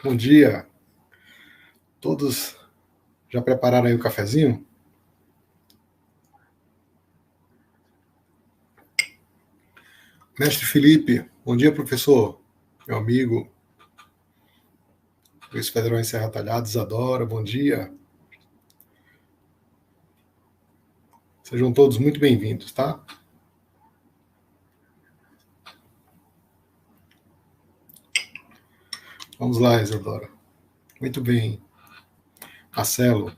Bom dia. Todos já prepararam aí o cafezinho? Mestre Felipe, bom dia, professor. Meu amigo, Luiz Federal em Serra Talhada, Isadora, bom dia. Sejam todos muito bem-vindos, tá? Vamos lá, Isadora. Muito bem. Marcelo.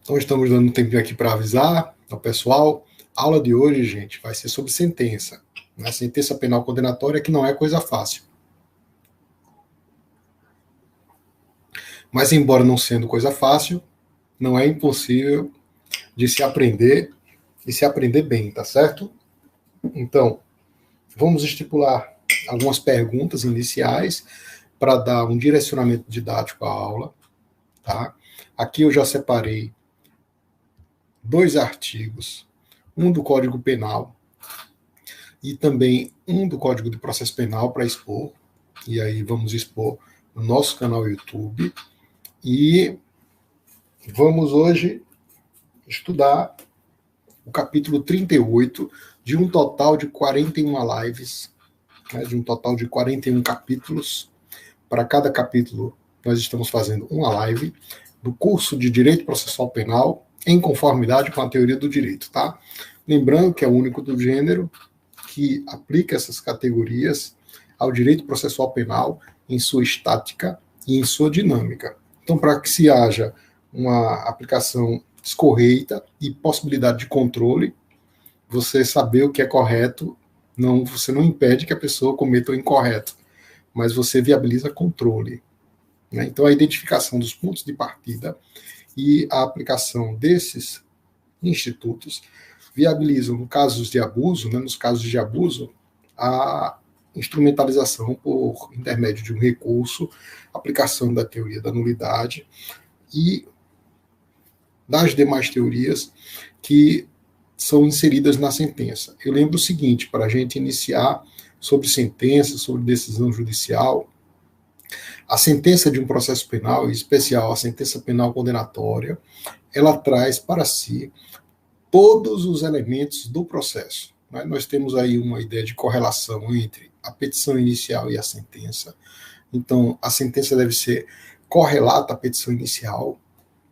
Então, estamos dando um tempinho aqui para avisar ao pessoal. A aula de hoje, gente, vai ser sobre sentença. Né? Sentença penal condenatória, que não é coisa fácil. Mas, embora não sendo coisa fácil, não é impossível de se aprender e se aprender bem, tá certo? Então, vamos estipular algumas perguntas iniciais para dar um direcionamento didático à aula. Tá? Aqui eu já separei 2 artigos, um do Código Penal e também um do Código de Processo Penal para expor, e aí vamos expor no nosso canal YouTube, e vamos hoje estudar o capítulo 38 de um total de 41 lives, né, de um total de 41 capítulos. Para cada capítulo, nós estamos fazendo uma live do curso de Direito Processual Penal em conformidade com a teoria do direito, tá? Lembrando que é o único do gênero que aplica essas categorias ao direito processual penal em sua estática e em sua dinâmica. Então, para que se haja uma aplicação escorreita e possibilidade de controle, você saber o que é correto, você não impede que a pessoa cometa o incorreto, mas você viabiliza controle. Né? Então, a identificação dos pontos de partida e a aplicação desses institutos viabilizam, no casos de abuso, né, nos casos de abuso, a instrumentalização por intermédio de um recurso, aplicação da teoria da nulidade e das demais teorias que são inseridas na sentença. Eu lembro o seguinte, para a gente iniciar sobre sentença, sobre decisão judicial, a sentença de um processo penal, em especial a sentença penal condenatória, ela traz para si todos os elementos do processo. Né? Nós temos aí uma ideia de correlação entre a petição inicial e a sentença. Então, a sentença deve ser correlata à petição inicial,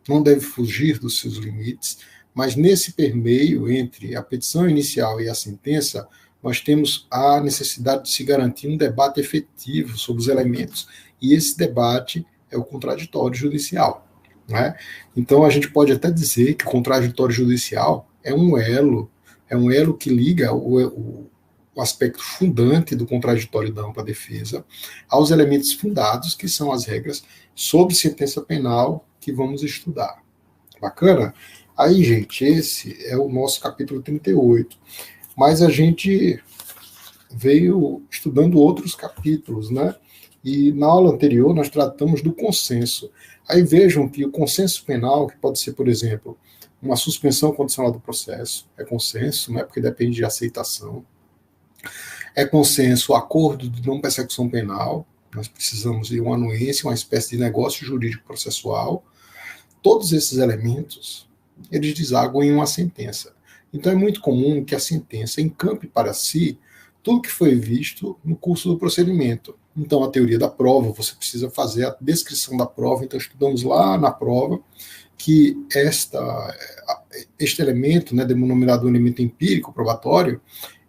não deve fugir dos seus limites, mas nesse permeio entre a petição inicial e a sentença, nós temos a necessidade de se garantir um debate efetivo sobre os elementos. E esse debate é o contraditório judicial. Né? Então, a gente pode até dizer que o contraditório judicial é um elo que liga o aspecto fundante do contraditório da ampla defesa aos elementos fundados, que são as regras sobre sentença penal que vamos estudar. Bacana? Aí, gente, esse é o nosso capítulo 38. Mas a gente veio estudando outros capítulos, né? E na aula anterior nós tratamos do consenso. Aí vejam que o consenso penal, que pode ser, por exemplo, uma suspensão condicional do processo, é consenso, né? Porque depende de aceitação. É consenso o acordo de não persecução penal, nós precisamos de uma anuência, uma espécie de negócio jurídico processual. Todos esses elementos, eles desaguam em uma sentença. Então é muito comum que a sentença encampe para si tudo que foi visto no curso do procedimento. Então, a teoria da prova, você precisa fazer a descrição da prova, então estudamos lá na prova que este elemento, né, denominado elemento empírico probatório,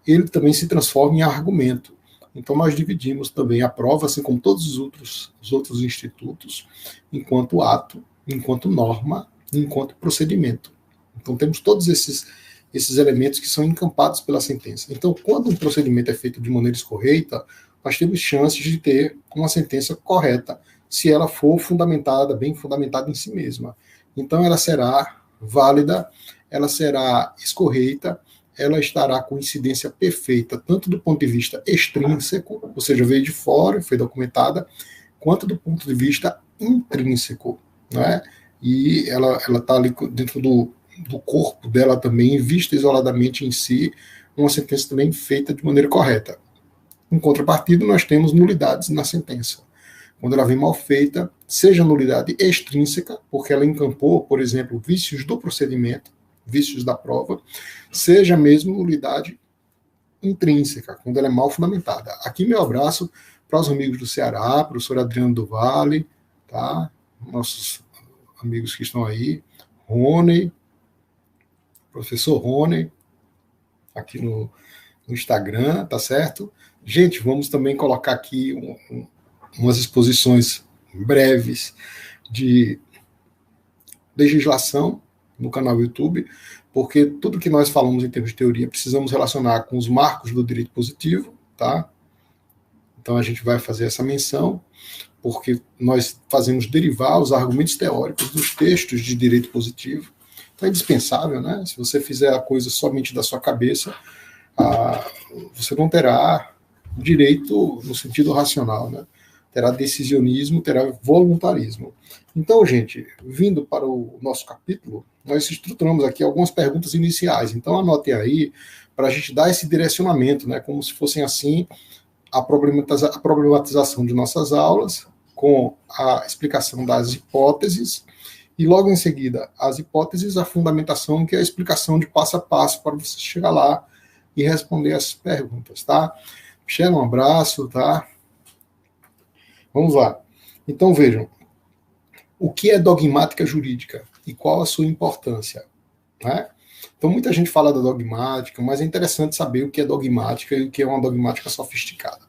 ele também se transforma em argumento. Então, nós dividimos também a prova, assim como todos os outros institutos, enquanto ato, enquanto norma, enquanto procedimento. Então, temos todos esses elementos que são encampados pela sentença. Então, quando um procedimento é feito de maneira escorreita, nós temos chances de ter uma sentença correta, se ela for fundamentada, bem fundamentada em si mesma. Então, ela será válida, ela será escorreita, ela estará com incidência perfeita, tanto do ponto de vista extrínseco, ou seja, veio de fora, foi documentada, quanto do ponto de vista intrínseco, né? E ela está ali dentro do corpo dela também, vista isoladamente em si, uma sentença também feita de maneira correta. Em contrapartida, nós temos nulidades na sentença. Quando ela vem mal feita, seja nulidade extrínseca, porque ela encampou, por exemplo, vícios do procedimento, vícios da prova, seja mesmo nulidade intrínseca, quando ela é mal fundamentada. Aqui meu abraço para os amigos do Ceará, professor Adriano do Vale, tá? Nossos amigos que estão aí, Rony, professor Rony, aqui no Instagram, tá certo? Gente, vamos também colocar aqui umas exposições breves de legislação no canal YouTube, porque tudo que nós falamos em termos de teoria precisamos relacionar com os marcos do direito positivo, tá? Então a gente vai fazer essa menção, porque nós fazemos derivar os argumentos teóricos dos textos de direito positivo. Então é indispensável, né? Se você fizer a coisa somente da sua cabeça, você não terá direito no sentido racional, né? Terá decisionismo, terá voluntarismo. Então, gente, vindo para o nosso capítulo, nós estruturamos aqui algumas perguntas iniciais. Então, anotem aí para a gente dar esse direcionamento, né? Como se fossem assim a problematização de nossas aulas, com a explicação das hipóteses, e logo em seguida, as hipóteses, a fundamentação, que é a explicação de passo a passo para você chegar lá e responder as perguntas, tá? Michel, um abraço, tá? Vamos lá. Então, vejam, o que é dogmática jurídica e qual a sua importância, né? Então, muita gente fala da dogmática, mas é interessante saber o que é dogmática e o que é uma dogmática sofisticada,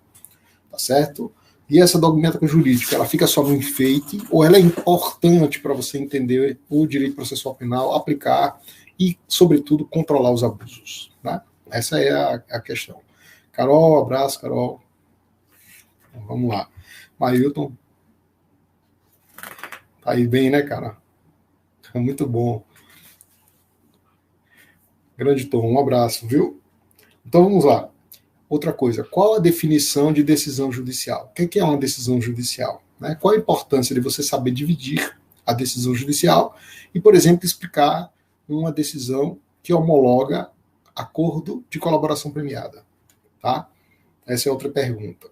tá certo? E essa dogmática jurídica, ela fica só no enfeite ou ela é importante para você entender o direito processual penal, aplicar e, sobretudo, controlar os abusos, né? Essa é a questão. Carol, abraço, Carol. Então, vamos lá. Mailton. Tá aí bem, né, cara? Muito bom. Grande Tom, um abraço, viu? Então vamos lá. Outra coisa, qual a definição de decisão judicial? O que é uma decisão judicial? Né? Qual a importância de você saber dividir a decisão judicial e, por exemplo, explicar uma decisão que homologa acordo de colaboração premiada? Tá? Essa é outra pergunta.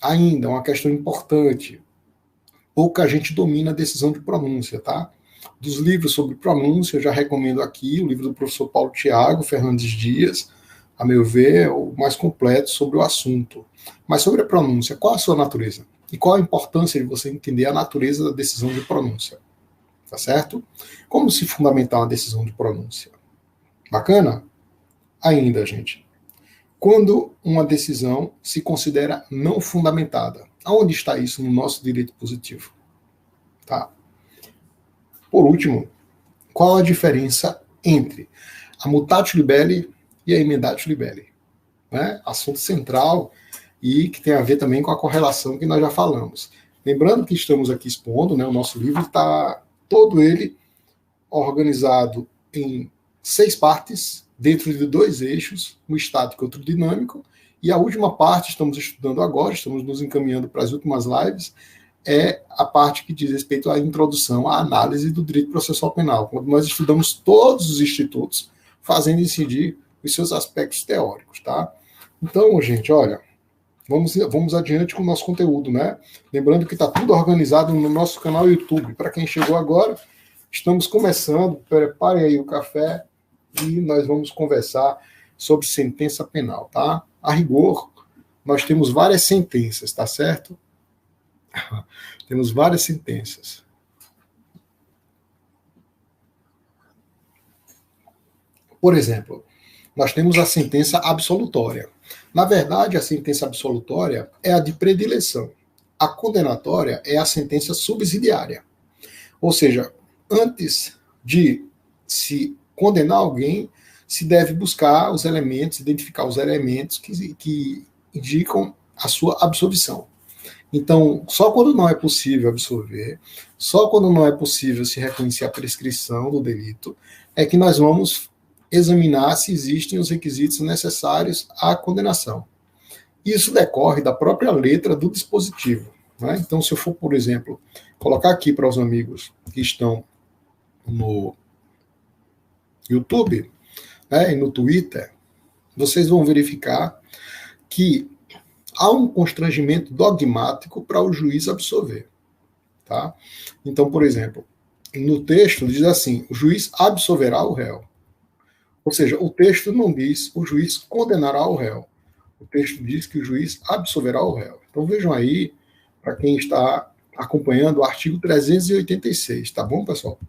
Ainda, uma questão importante. Pouca gente domina a decisão de pronúncia, tá? Dos livros sobre pronúncia, eu já recomendo aqui o livro do professor Paulo Tiago Fernandes Dias, a meu ver, é o mais completo sobre o assunto. Mas sobre a pronúncia, qual a sua natureza? E qual a importância de você entender a natureza da decisão de pronúncia? Tá certo? Como se fundamentar uma decisão de pronúncia? Bacana? Ainda, gente. Quando uma decisão se considera não fundamentada, aonde está isso no nosso direito positivo? Tá? Por último, qual a diferença entre a mutatio libelli e a emendatio libelli? Né? Assunto central e que tem a ver também com a correlação que nós já falamos. Lembrando que estamos aqui expondo, né, o nosso livro está todo ele organizado em 6 partes, dentro de 2 eixos, um estático e outro dinâmico, e a última parte, estamos estudando agora, estamos nos encaminhando para as últimas lives, é a parte que diz respeito à introdução, à análise do direito processual penal, quando nós estudamos todos os institutos, fazendo incidir os seus aspectos teóricos, tá? Então, gente, olha, vamos adiante com o nosso conteúdo, né? Lembrando que está tudo organizado no nosso canal YouTube. Para quem chegou agora, estamos começando, preparem aí o café e nós vamos conversar sobre sentença penal, tá? A rigor, nós temos várias sentenças, tá certo? Temos várias sentenças. Por exemplo, nós temos a sentença absolutória. Na verdade, a sentença absolutória é a de predileção. A condenatória é a sentença subsidiária. Ou seja, antes de se condenar alguém, se deve buscar os elementos, identificar os elementos que indicam a sua absolvição. Então, só quando não é possível absolver, só quando não é possível se reconhecer a prescrição do delito, é que nós vamos examinar se existem os requisitos necessários à condenação. Isso decorre da própria letra do dispositivo, né? Então, se eu for, por exemplo, colocar aqui para os amigos que estão no YouTube, né, e no Twitter, vocês vão verificar que há um constrangimento dogmático para o juiz absolver. Tá? Então, por exemplo, no texto diz assim, o juiz absolverá o réu. Ou seja, o texto não diz o juiz condenará o réu. O texto diz que o juiz absolverá o réu. Então vejam aí, para quem está acompanhando, o artigo 386, tá bom, pessoal?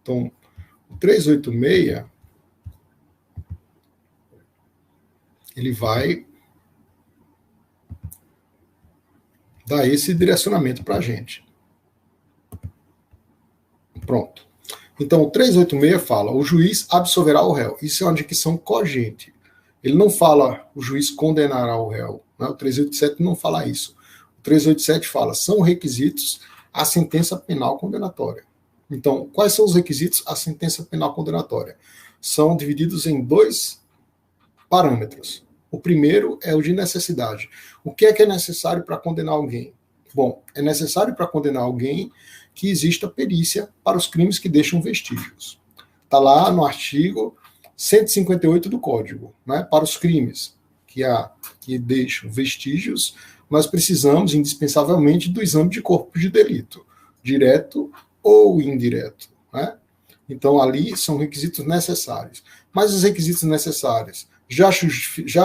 Então, o 386, ele vai dar esse direcionamento para a gente. Pronto. Então, o 386 fala, o juiz absolverá o réu. Isso é uma dicção cogente. Ele não fala, o juiz condenará o réu. Né? O 387 não fala isso. O 387 fala, são requisitos a sentença penal condenatória. Então, quais são os requisitos à sentença penal condenatória? São divididos em 2 parâmetros. O primeiro é o de necessidade. O que é necessário para condenar alguém? Bom, é necessário para condenar alguém que exista perícia para os crimes que deixam vestígios. Está lá no artigo 158 do Código, né? Para os crimes que deixam vestígios, nós precisamos indispensavelmente do exame de corpo de delito, direto ou indireto, né? Então ali são requisitos necessários. Mas os requisitos necessários já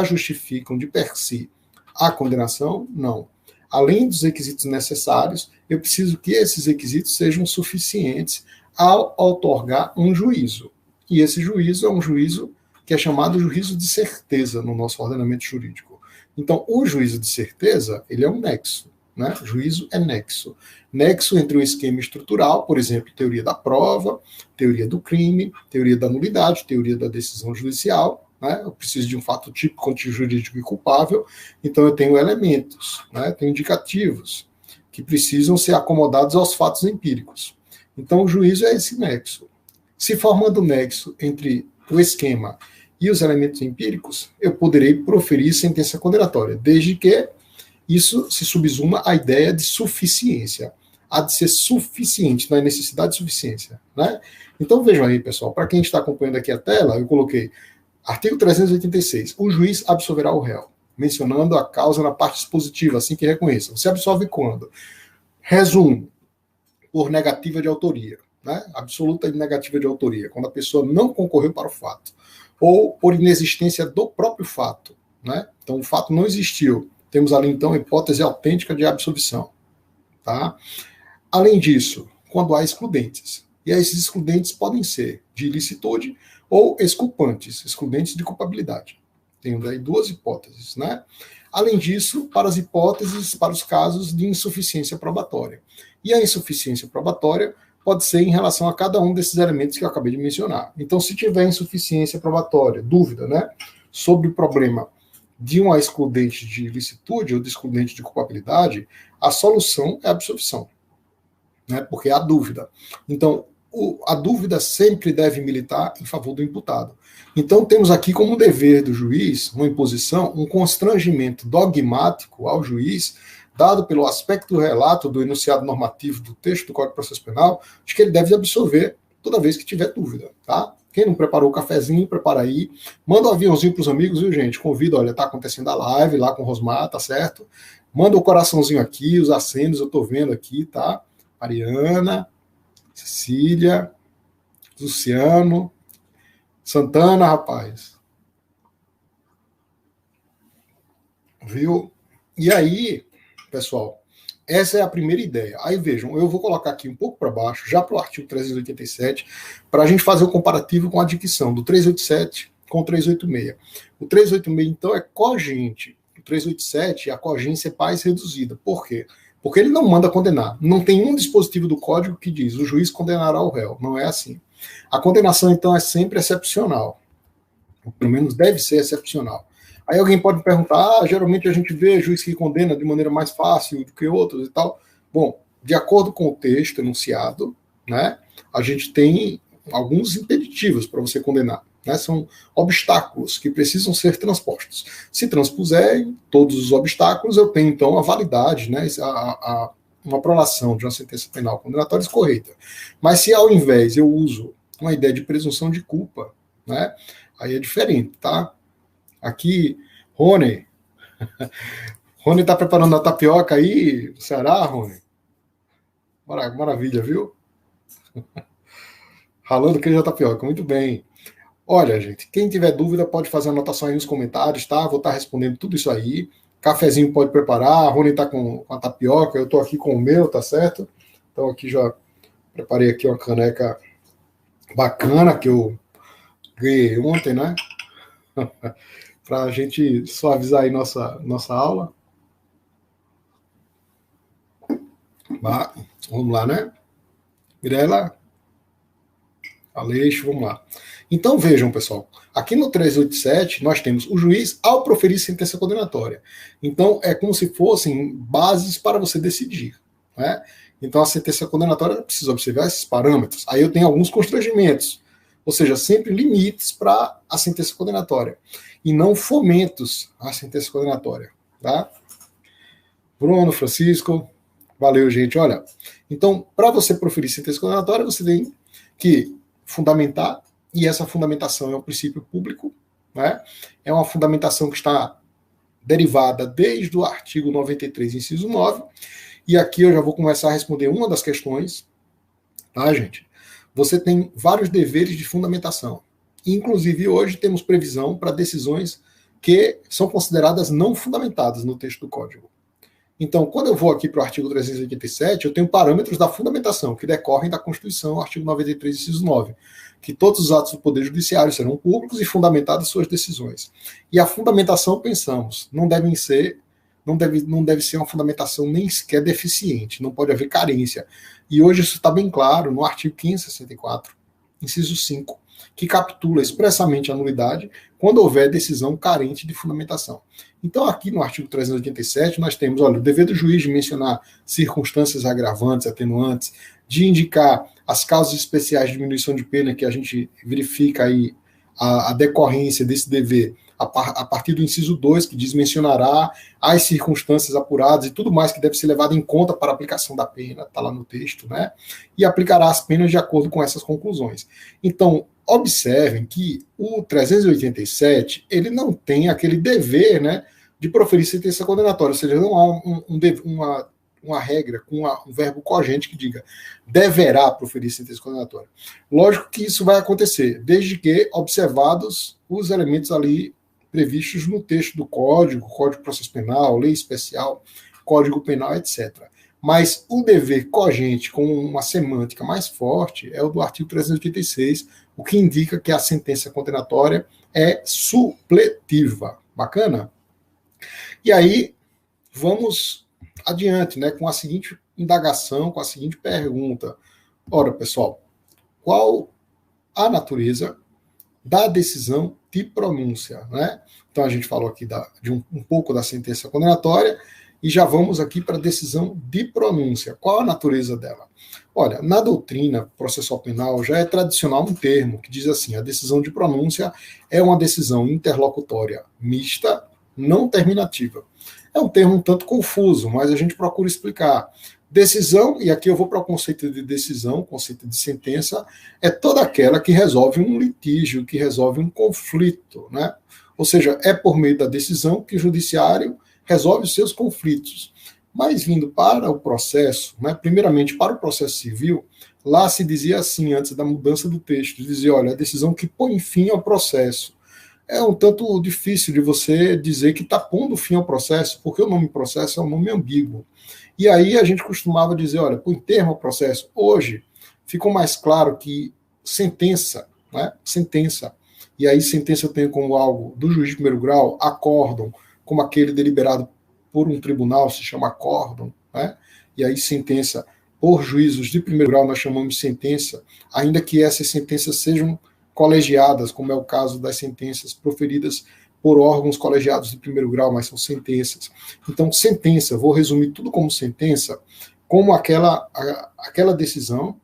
justificam de per si a condenação? Não. Além dos requisitos necessários, eu preciso que esses requisitos sejam suficientes ao outorgar um juízo. E esse juízo é um juízo que é chamado juízo de certeza no nosso ordenamento jurídico. Então, o juízo de certeza, ele é um nexo, né? Juízo é nexo. Nexo entre o esquema estrutural, por exemplo, teoria da prova, teoria do crime, teoria da nulidade, teoria da decisão judicial, né? Eu preciso de um fato típico, antijurídico e culpável, então eu tenho elementos, né? Tenho indicativos que precisam ser acomodados aos fatos empíricos. Então o juízo é esse nexo. Se formando o nexo entre o esquema e os elementos empíricos, eu poderei proferir sentença condenatória, desde que isso se subsuma à ideia de suficiência. Há de ser suficiente, não é necessidade de suficiência, né? Então vejam aí, pessoal, para quem está acompanhando aqui a tela, eu coloquei artigo 386, o juiz absolverá o réu, mencionando a causa na parte dispositiva, assim que reconheça. Você absolve quando? Resumo, por negativa de autoria, né? Absoluta e negativa de autoria, quando a pessoa não concorreu para o fato, ou por inexistência do próprio fato, né? Então o fato não existiu. Temos ali então a hipótese autêntica de absolvição, tá? Além disso, quando há excludentes, e aí esses excludentes podem ser de ilicitude ou exculpantes, excludentes de culpabilidade. Tenho daí 2 hipóteses, né? Além disso, para as hipóteses, para os casos de insuficiência probatória. E a insuficiência probatória pode ser em relação a cada um desses elementos que eu acabei de mencionar. Então, se tiver insuficiência probatória, dúvida, né, sobre o problema de uma excludente de ilicitude ou de excludente de culpabilidade, a solução é a absolvição, né, porque há dúvida. Então, a dúvida sempre deve militar em favor do imputado. Então, temos aqui como dever do juiz, uma imposição, um constrangimento dogmático ao juiz, dado pelo aspecto relato do enunciado normativo do texto do Código de Processo Penal, de que ele deve absolver toda vez que tiver dúvida, tá? Quem não preparou o cafezinho, prepara aí. Manda um aviãozinho pros amigos, viu, gente? Convido, olha, tá acontecendo a live lá com o Rosmar, tá certo? Manda o coraçãozinho aqui, os acenos, eu tô vendo aqui, tá? Mariana, Cecília, Luciano, Santana, rapaz. Viu? E aí, pessoal, essa é a primeira ideia. Aí vejam, eu vou colocar aqui um pouco para baixo, já para o artigo 387, para a gente fazer o comparativo com a dicção do 387 com o 386. O 386, então, é cogente. O 387 é a cogência paz reduzida. Por quê? Porque ele não manda condenar. Não tem um dispositivo do código que diz o juiz condenará o réu. Não é assim. A condenação, então, é sempre excepcional. Ou pelo menos deve ser excepcional. Aí alguém pode me perguntar, geralmente a gente vê juiz que condena de maneira mais fácil do que outros e tal. Bom, de acordo com o texto enunciado, né, a gente tem alguns impeditivos para você condenar. Né, são obstáculos que precisam ser transpostos. Se transpuserem todos os obstáculos, eu tenho então a validade, né, uma prolação de uma sentença penal condenatória escorreita. Mas se ao invés eu uso uma ideia de presunção de culpa, né, aí é diferente, tá? Aqui, Rony, Rony está preparando a tapioca aí no Ceará, Rony? Maravilha, viu? Ralando queijo da tapioca, muito bem. Olha, gente, quem tiver dúvida pode fazer anotação aí nos comentários, tá? Vou estar respondendo tudo isso aí. Cafezinho pode preparar, a Rony está com a tapioca, eu estou aqui com o meu, tá certo? Então aqui já preparei aqui uma caneca bacana que eu ganhei ontem, né? Para a gente suavizar aí nossa aula. Vamos lá, né? Mirela, Aleixo, vamos lá. Então vejam, pessoal, aqui no 387 nós temos o juiz ao proferir sentença condenatória. Então é como se fossem bases para você decidir, né? Então a sentença condenatória precisa observar esses parâmetros. Aí eu tenho alguns constrangimentos, ou seja, sempre limites para a sentença condenatória e não fomentos à sentença condenatória, tá? Bruno, Francisco, valeu, gente. Olha, então para você proferir sentença condenatória você tem que fundamentar, e essa fundamentação é um princípio público, né? É uma fundamentação que está derivada desde o artigo 93, inciso 9, e aqui eu já vou começar a responder uma das questões, tá, gente? Você tem vários deveres de fundamentação, inclusive hoje temos previsão para decisões que são consideradas não fundamentadas no texto do Código. Então, quando eu vou aqui para o artigo 387, eu tenho parâmetros da fundamentação, que decorrem da Constituição, artigo 93, inciso 9, que todos os atos do Poder Judiciário serão públicos e fundamentadas suas decisões. E a fundamentação, pensamos, não deve ser uma fundamentação nem sequer deficiente, não pode haver carência. E hoje isso está bem claro no artigo 564, inciso 5, que capitula expressamente a nulidade quando houver decisão carente de fundamentação. Então, aqui no artigo 387, nós temos, olha, o dever do juiz de mencionar circunstâncias agravantes, atenuantes, de indicar as causas especiais de diminuição de pena, que a gente verifica aí a decorrência desse dever a partir do inciso 2, que diz mencionará as circunstâncias apuradas e tudo mais que deve ser levado em conta para a aplicação da pena, está lá no texto, né? E aplicará as penas de acordo com essas conclusões. Então, observem que o 387, ele não tem aquele dever, né, de proferir sentença condenatória, ou seja, não há uma regra com um verbo cogente que diga deverá proferir sentença condenatória. Lógico que isso vai acontecer, desde que observados os elementos ali previstos no texto do Código, Código de Processo Penal, Lei Especial, Código Penal, etc. Mas o dever cogente com uma semântica mais forte é o do artigo 386, o que indica que a sentença condenatória é supletiva. Bacana? E aí, vamos adiante, né, com a seguinte indagação, com a seguinte pergunta. Ora, pessoal, qual a natureza da decisão de pronúncia, né? Então a gente falou aqui de um pouco da sentença condenatória e já vamos aqui para a decisão de pronúncia. Qual a natureza dela? Olha, na doutrina processual penal já é tradicional um termo que diz assim: a decisão de pronúncia é uma decisão interlocutória mista, não terminativa. É um termo um tanto confuso, mas a gente procura explicar. Decisão, e aqui eu vou para o conceito de decisão, conceito de sentença, é toda aquela que resolve um litígio, que resolve um conflito, né? Ou seja, é por meio da decisão que o judiciário resolve os seus conflitos. Mas vindo para o processo, né, primeiramente para o processo civil, lá se dizia assim, antes da mudança do texto, dizia, olha, a decisão que põe fim ao processo. É um tanto difícil de você dizer que está pondo fim ao processo, porque o nome processo é um nome ambíguo. E aí a gente costumava dizer, olha, põe termo ao processo. Hoje ficou mais claro que sentença, né? Sentença. E aí sentença eu tenho como algo do juiz de primeiro grau, acórdão, como aquele deliberado por um tribunal, se chama acórdão, né? E aí sentença por juízos de primeiro grau nós chamamos de sentença, ainda que essas sentenças sejam colegiadas, como é o caso das sentenças proferidas por órgãos colegiados de primeiro grau, mas são sentenças. Então, sentença, vou resumir tudo como sentença, como aquela decisão,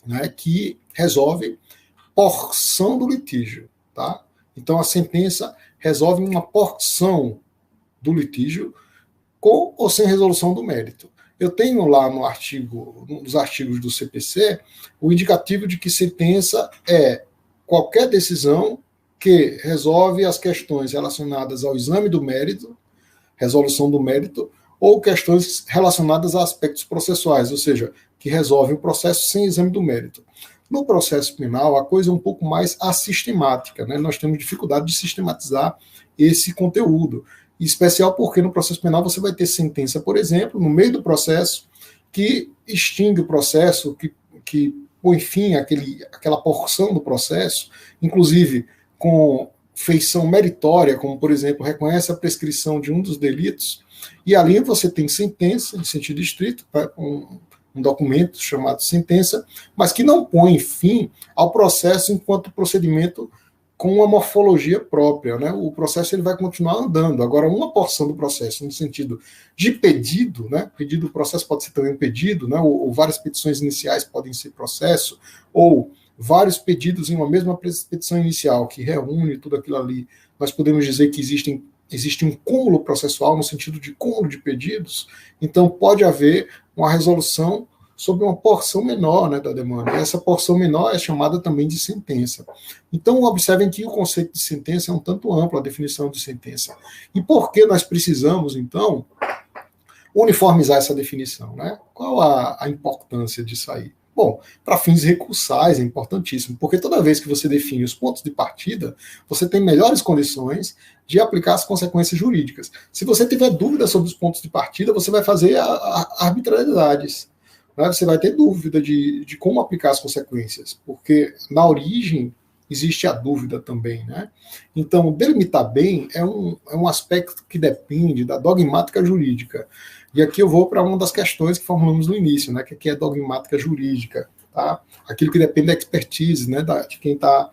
né, que resolve porção do litígio, tá? Então, a sentença resolve uma porção do litígio com ou sem resolução do mérito. Eu tenho lá nos artigos do CPC, o indicativo de que sentença é qualquer decisão que resolve as questões relacionadas ao exame do mérito, resolução do mérito, ou questões relacionadas a aspectos processuais, ou seja, que resolvem o processo sem exame do mérito. No processo penal, a coisa é um pouco mais assistemática, né? Nós temos dificuldade de sistematizar esse conteúdo, em especial porque no processo penal você vai ter sentença, por exemplo, no meio do processo, que extingue o processo, que põe fim àquela porção do processo, inclusive com feição meritória, como, por exemplo, reconhece a prescrição de um dos delitos, e ali você tem sentença, em sentido estrito, um documento chamado sentença, mas que não põe fim ao processo enquanto procedimento com uma morfologia própria, né? O processo ele vai continuar andando. Agora, uma porção do processo, no sentido de pedido, né? Pedido, o processo pode ser também um pedido, né? Ou várias petições iniciais podem ser processo, ou vários pedidos em uma mesma petição inicial, que reúne tudo aquilo ali. Nós podemos dizer que existe um cúmulo processual, no sentido de cúmulo de pedidos, então pode haver uma resolução sobre uma porção menor, né, da demanda. E essa porção menor é chamada também de sentença. Então, observem que o conceito de sentença é um tanto amplo, a definição de sentença. E por que nós precisamos, então, uniformizar essa definição, né? Qual a importância disso aí? Bom, para fins recursais é importantíssimo, porque toda vez que você define os pontos de partida, você tem melhores condições de aplicar as consequências jurídicas. Se você tiver dúvida sobre os pontos de partida, você vai fazer arbitrariedades. Né? Você vai ter dúvida de como aplicar as consequências, porque na origem existe a dúvida também. Né? Então, delimitar bem é um aspecto que depende da dogmática jurídica. E aqui eu vou para uma das questões que formulamos no início, né, que é dogmática jurídica, tá? Aquilo que depende da expertise, né, de quem está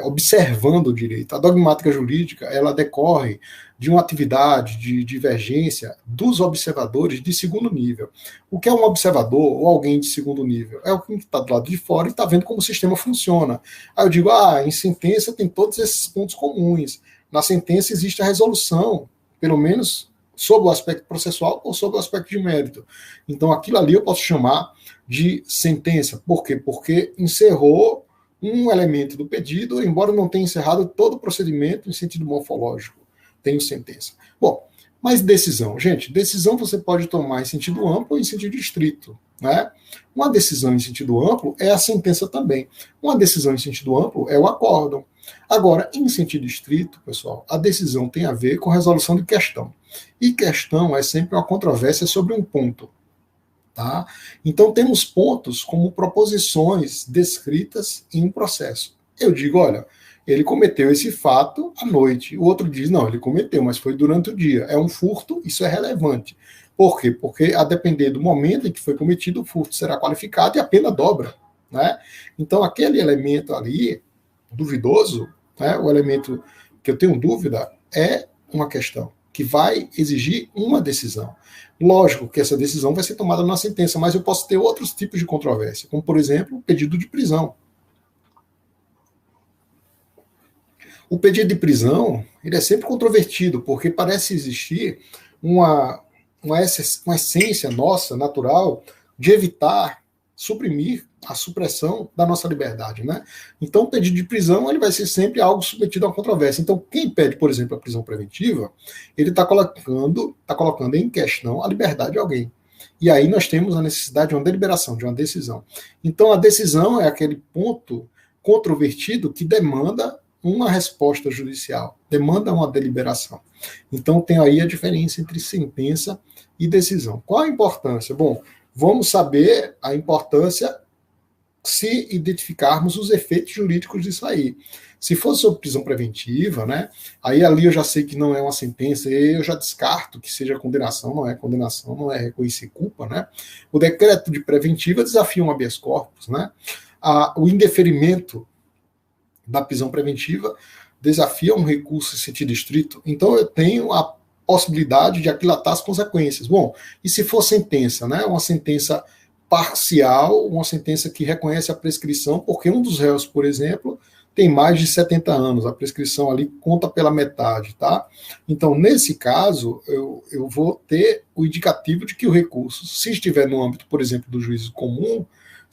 observando o direito. A dogmática jurídica, ela decorre de uma atividade de divergência dos observadores de segundo nível. O que é um observador ou alguém de segundo nível? É alguém que está do lado de fora e está vendo como o sistema funciona. Aí eu digo, em sentença tem todos esses pontos comuns. Na sentença existe a resolução, pelo menos sob o aspecto processual ou sob o aspecto de mérito. Então, aquilo ali eu posso chamar de sentença. Por quê? Porque encerrou um elemento do pedido, embora não tenha encerrado todo o procedimento em sentido morfológico. Tenho sentença. Bom, mas decisão. Gente, decisão você pode tomar em sentido amplo ou em sentido estrito. Né? Uma decisão em sentido amplo é a sentença também. Uma decisão em sentido amplo é o acórdão. Agora, em sentido estrito, pessoal, a decisão tem a ver com resolução de questão. E questão é sempre uma controvérsia sobre um ponto. Tá? Então, temos pontos como proposições descritas em um processo. Eu digo, olha, ele cometeu esse fato à noite. O outro diz, não, ele cometeu, mas foi durante o dia. É um furto, isso é relevante. Por quê? Porque, a depender do momento em que foi cometido, o furto será qualificado e a pena dobra. Né? Então, aquele elemento ali, duvidoso, né, o elemento que eu tenho dúvida, é uma questão que vai exigir uma decisão. Lógico que essa decisão vai ser tomada na sentença, mas eu posso ter outros tipos de controvérsia, como, por exemplo, o pedido de prisão. O pedido de prisão, ele é sempre controvertido, porque parece existir uma essência nossa, natural, de evitar, suprimir a supressão da nossa liberdade, né? Então, o pedido de prisão ele vai ser sempre algo submetido a controvérsia. Então, quem pede, por exemplo, a prisão preventiva, ele está colocando em questão a liberdade de alguém. E aí nós temos a necessidade de uma deliberação, de uma decisão. Então, a decisão é aquele ponto controvertido que demanda uma resposta judicial, demanda uma deliberação. Então, tem aí a diferença entre sentença e decisão. Qual a importância? Bom, vamos saber a importância se identificarmos os efeitos jurídicos disso aí. Se for sobre prisão preventiva, né, aí ali eu já sei que não é uma sentença, eu já descarto que seja condenação, não é reconhecer culpa, né? O decreto de preventiva desafia um habeas corpus, né? O indeferimento da prisão preventiva desafia um recurso em sentido estrito, então eu tenho a possibilidade de aquilatar as consequências. Bom, e se for sentença, né, uma sentença parcial, uma sentença que reconhece a prescrição, porque um dos réus, por exemplo, tem mais de 70 anos, a prescrição ali conta pela metade, tá? Então, nesse caso, eu vou ter o indicativo de que o recurso, se estiver no âmbito, por exemplo, do juízo comum,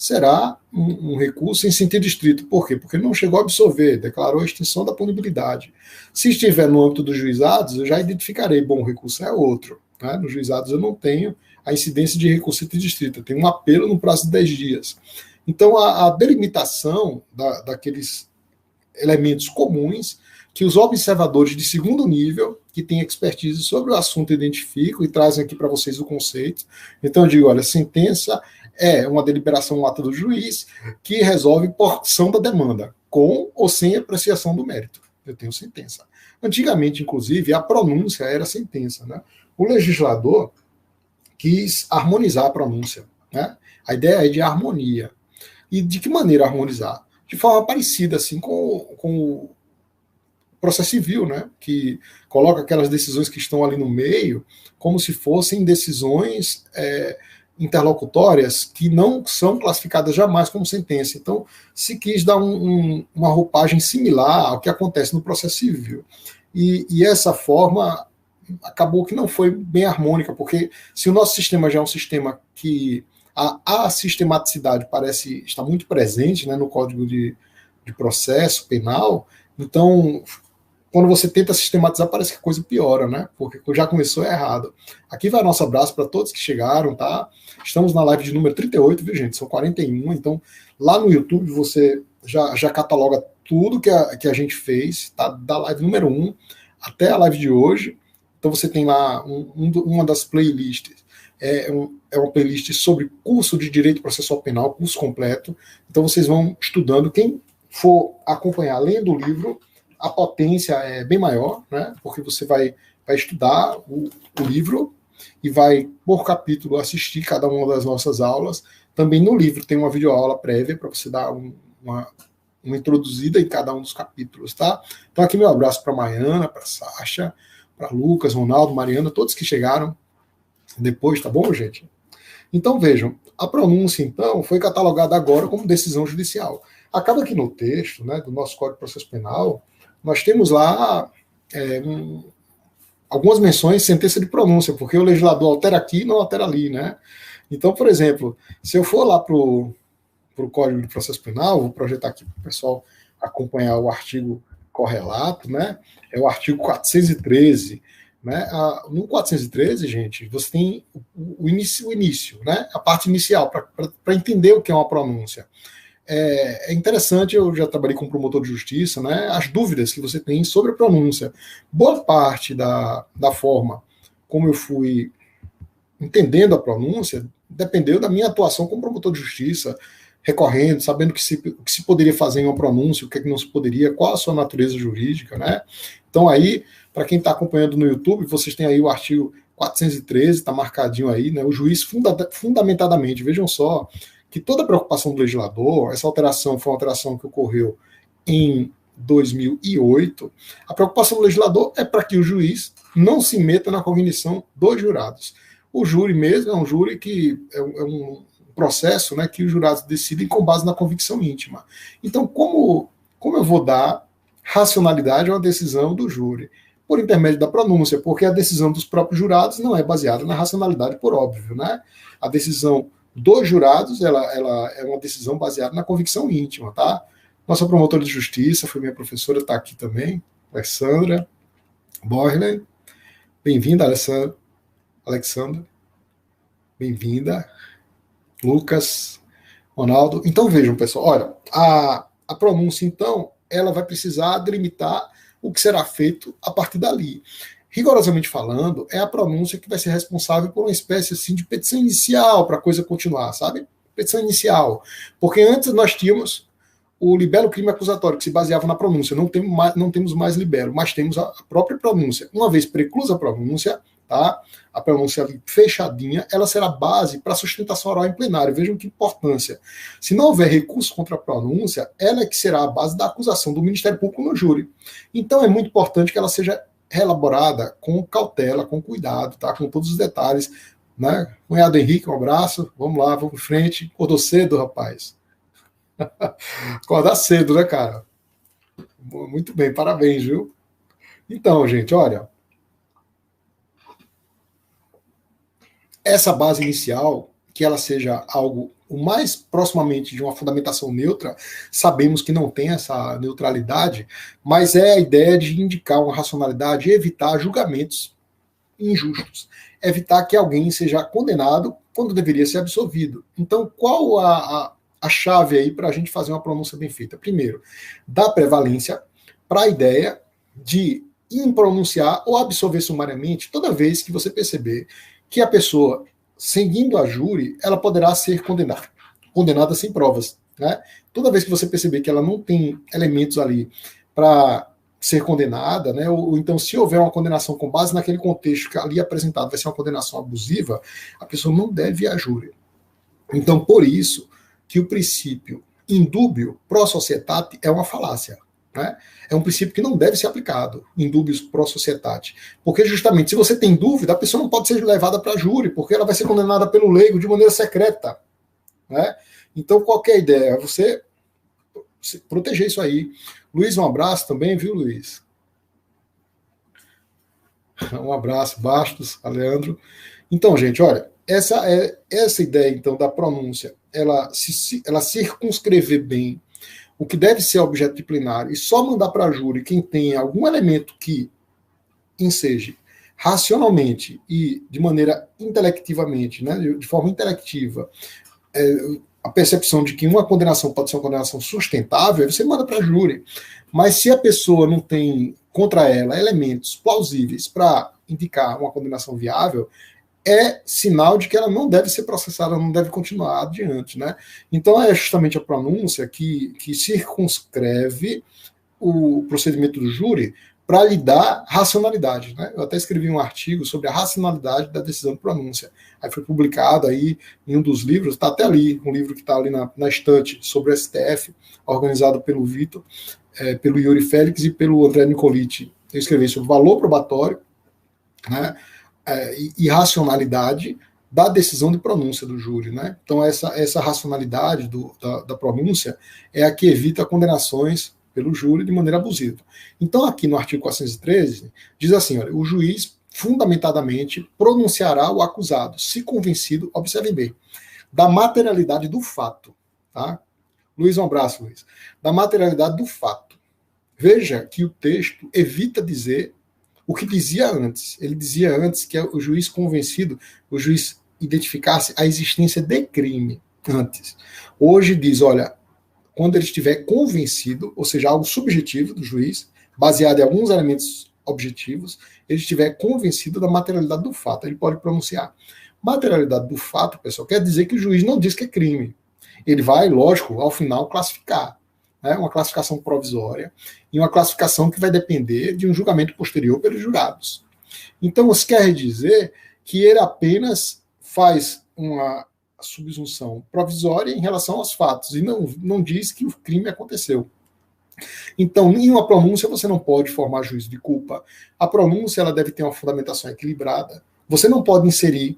será um recurso em sentido estrito. Por quê? Porque não chegou a absolver, declarou a extinção da punibilidade. Se estiver no âmbito dos juizados, eu já identificarei, bom, o recurso é outro. Né? Nos juizados eu não tenho a incidência de recurso em sentido estrito, eu tenho um apelo no prazo de 10 dias. Então, a delimitação daqueles elementos comuns que os observadores de segundo nível, que têm expertise sobre o assunto, identificam e trazem aqui para vocês o conceito. Então, eu digo, olha, sentença é uma deliberação no ato do juiz que resolve porção da demanda, com ou sem apreciação do mérito. Eu tenho sentença. Antigamente, inclusive, a pronúncia era sentença. Né? O legislador quis harmonizar a pronúncia. Né? A ideia é de harmonia. E de que maneira harmonizar? De forma parecida assim com o processo civil, né? Que coloca aquelas decisões que estão ali no meio como se fossem decisões interlocutórias que não são classificadas jamais como sentença. Então, se quis dar uma roupagem similar ao que acontece no processo civil. E essa forma acabou que não foi bem harmônica, porque se o nosso sistema já é um sistema que a sistematicidade parece estar muito presente, né, no Código de Processo Penal, então, quando você tenta sistematizar, parece que a coisa piora, né? Porque já começou errado. Aqui vai nosso abraço para todos que chegaram, tá? Estamos na live de número 38, viu, gente? São 41, então lá no YouTube você já cataloga tudo que a gente fez, tá? Da live número 1 até a live de hoje. Então você tem lá uma das playlists, é uma playlist sobre curso de Direito Processual Penal, curso completo. Então vocês vão estudando. Quem for acompanhar lendo o livro, a potência é bem maior, né? Porque você vai estudar o livro e vai, por capítulo, assistir cada uma das nossas aulas. Também no livro tem uma videoaula prévia para você dar uma introduzida em cada um dos capítulos, tá? Então aqui meu abraço para Maiana, para Sasha, para Lucas, Ronaldo, Mariana, todos que chegaram depois, tá bom, gente? Então vejam, a pronúncia, então, foi catalogada agora como decisão judicial. Acaba que no texto, né, do nosso Código de Processo Penal, nós temos lá algumas menções de sentença de pronúncia, porque o legislador altera aqui e não altera ali, né? Então, por exemplo, se eu for lá para o Código de Processo Penal, vou projetar aqui para o pessoal acompanhar o artigo correlato, né? É o artigo 413. Né? No 413, gente, você tem o início, né? A parte inicial, para entender o que é uma pronúncia. É interessante, eu já trabalhei com promotor de justiça, né? As dúvidas que você tem sobre a pronúncia. Boa parte da forma como eu fui entendendo a pronúncia dependeu da minha atuação como promotor de justiça, recorrendo, sabendo o que se poderia fazer em uma pronúncia, o que não se poderia, qual a sua natureza jurídica, né? Então aí, para quem está acompanhando no YouTube, vocês têm aí o artigo 413, está marcadinho aí, né? O juiz fundamentadamente, vejam só, que toda a preocupação do legislador, essa alteração foi uma alteração que ocorreu em 2008, a preocupação do legislador é para que o juiz não se meta na cognição dos jurados. O júri mesmo é um júri que é um processo, né, que os jurados decidem com base na convicção íntima. Então, como eu vou dar racionalidade a uma decisão do júri? Por intermédio da pronúncia, porque a decisão dos próprios jurados não é baseada na racionalidade, por óbvio, né? A decisão dos jurados, ela é uma decisão baseada na convicção íntima, tá? Nossa promotora de justiça, foi minha professora, está aqui também, Alexandra Borler. Bem-vinda, Alexandra. Bem-vinda. Lucas, Ronaldo. Então vejam, pessoal, olha, a pronúncia, então, ela vai precisar delimitar o que será feito a partir dali. Rigorosamente falando, é a pronúncia que vai ser responsável por uma espécie assim de petição inicial para a coisa continuar, sabe? Petição inicial. Porque antes nós tínhamos o libelo crime acusatório, que se baseava na pronúncia. Não temos mais libelo, mas temos a própria pronúncia. Uma vez preclusa a pronúncia, tá? A pronúncia ali fechadinha, ela será base para sustentação oral em plenário. Vejam que importância. Se não houver recurso contra a pronúncia, ela é que será a base da acusação do Ministério Público no júri. Então é muito importante que ela seja elaborada com cautela, com cuidado, tá? Com todos os detalhes. Né? Cunhado Henrique, um abraço. Vamos lá, vamos em frente. Acordou cedo, rapaz. Acordar cedo, né, cara? Muito bem, parabéns, viu? Então, gente, olha. Essa base inicial, que ela seja algo o mais proximamente de uma fundamentação neutra, sabemos que não tem essa neutralidade, mas é a ideia de indicar uma racionalidade e evitar julgamentos injustos, evitar que alguém seja condenado quando deveria ser absolvido. Então, qual a chave aí para a gente fazer uma pronúncia bem feita? Primeiro, dar prevalência para a ideia de impronunciar ou absolver sumariamente toda vez que você perceber que a pessoa, seguindo a júri, ela poderá ser condenada sem provas. Né? Toda vez que você perceber que ela não tem elementos ali para ser condenada, né? Ou então, se houver uma condenação com base naquele contexto que ali apresentado vai ser uma condenação abusiva, a pessoa não deve ir à júri. Então, por isso que o princípio indúbio pro societate é uma falácia. Né? É um princípio que não deve ser aplicado, indúbios pro societate. Porque, justamente, se você tem dúvida, a pessoa não pode ser levada para a júri, porque ela vai ser condenada pelo leigo de maneira secreta. Né? Então, qualquer ideia, você proteger isso aí. Luiz, um abraço também, viu, Luiz? Um abraço, Bastos, Leandro. Então, gente, olha, essa ideia, então, da pronúncia, ela circunscrever bem o que deve ser objeto de plenário e só mandar para a júri quem tem algum elemento que enseje racionalmente e de maneira intelectivamente, né, de forma intelectiva, a percepção de que uma condenação pode ser uma condenação sustentável, você manda para a júri. Mas se a pessoa não tem contra ela elementos plausíveis para indicar uma condenação viável, é sinal de que ela não deve ser processada, não deve continuar adiante. Né? Então é justamente a pronúncia que circunscreve o procedimento do júri para lhe dar racionalidade. Né? Eu até escrevi um artigo sobre a racionalidade da decisão de pronúncia. Aí foi publicado aí em um dos livros, está até ali, um livro que está ali na estante sobre o STF, organizado pelo Vitor, pelo Yuri Félix e pelo André Nicoliti. Eu escrevi sobre valor probatório, né, e racionalidade da decisão de pronúncia do júri. Né? Então essa racionalidade da pronúncia é a que evita condenações pelo júri de maneira abusiva. Então, aqui no artigo 413, diz assim, olha, o juiz fundamentadamente pronunciará o acusado, se convencido, observe bem, da materialidade do fato. Tá? Luiz, um abraço, Luiz. Da materialidade do fato. Veja que o texto evita dizer o que dizia antes. Ele dizia antes que o juiz convencido, o juiz identificasse a existência de crime antes. Hoje diz, olha, quando ele estiver convencido, ou seja, algo subjetivo do juiz, baseado em alguns elementos objetivos, ele estiver convencido da materialidade do fato, ele pode pronunciar. Materialidade do fato, pessoal, quer dizer que o juiz não diz que é crime. Ele vai, lógico, ao final classificar. Né, uma classificação provisória e uma classificação que vai depender de um julgamento posterior pelos jurados. Então, isso quer dizer que ele apenas faz uma subsunção provisória em relação aos fatos e não diz que o crime aconteceu. Então, em uma pronúncia você não pode formar juízo de culpa. A pronúncia ela deve ter uma fundamentação equilibrada. Você não pode inserir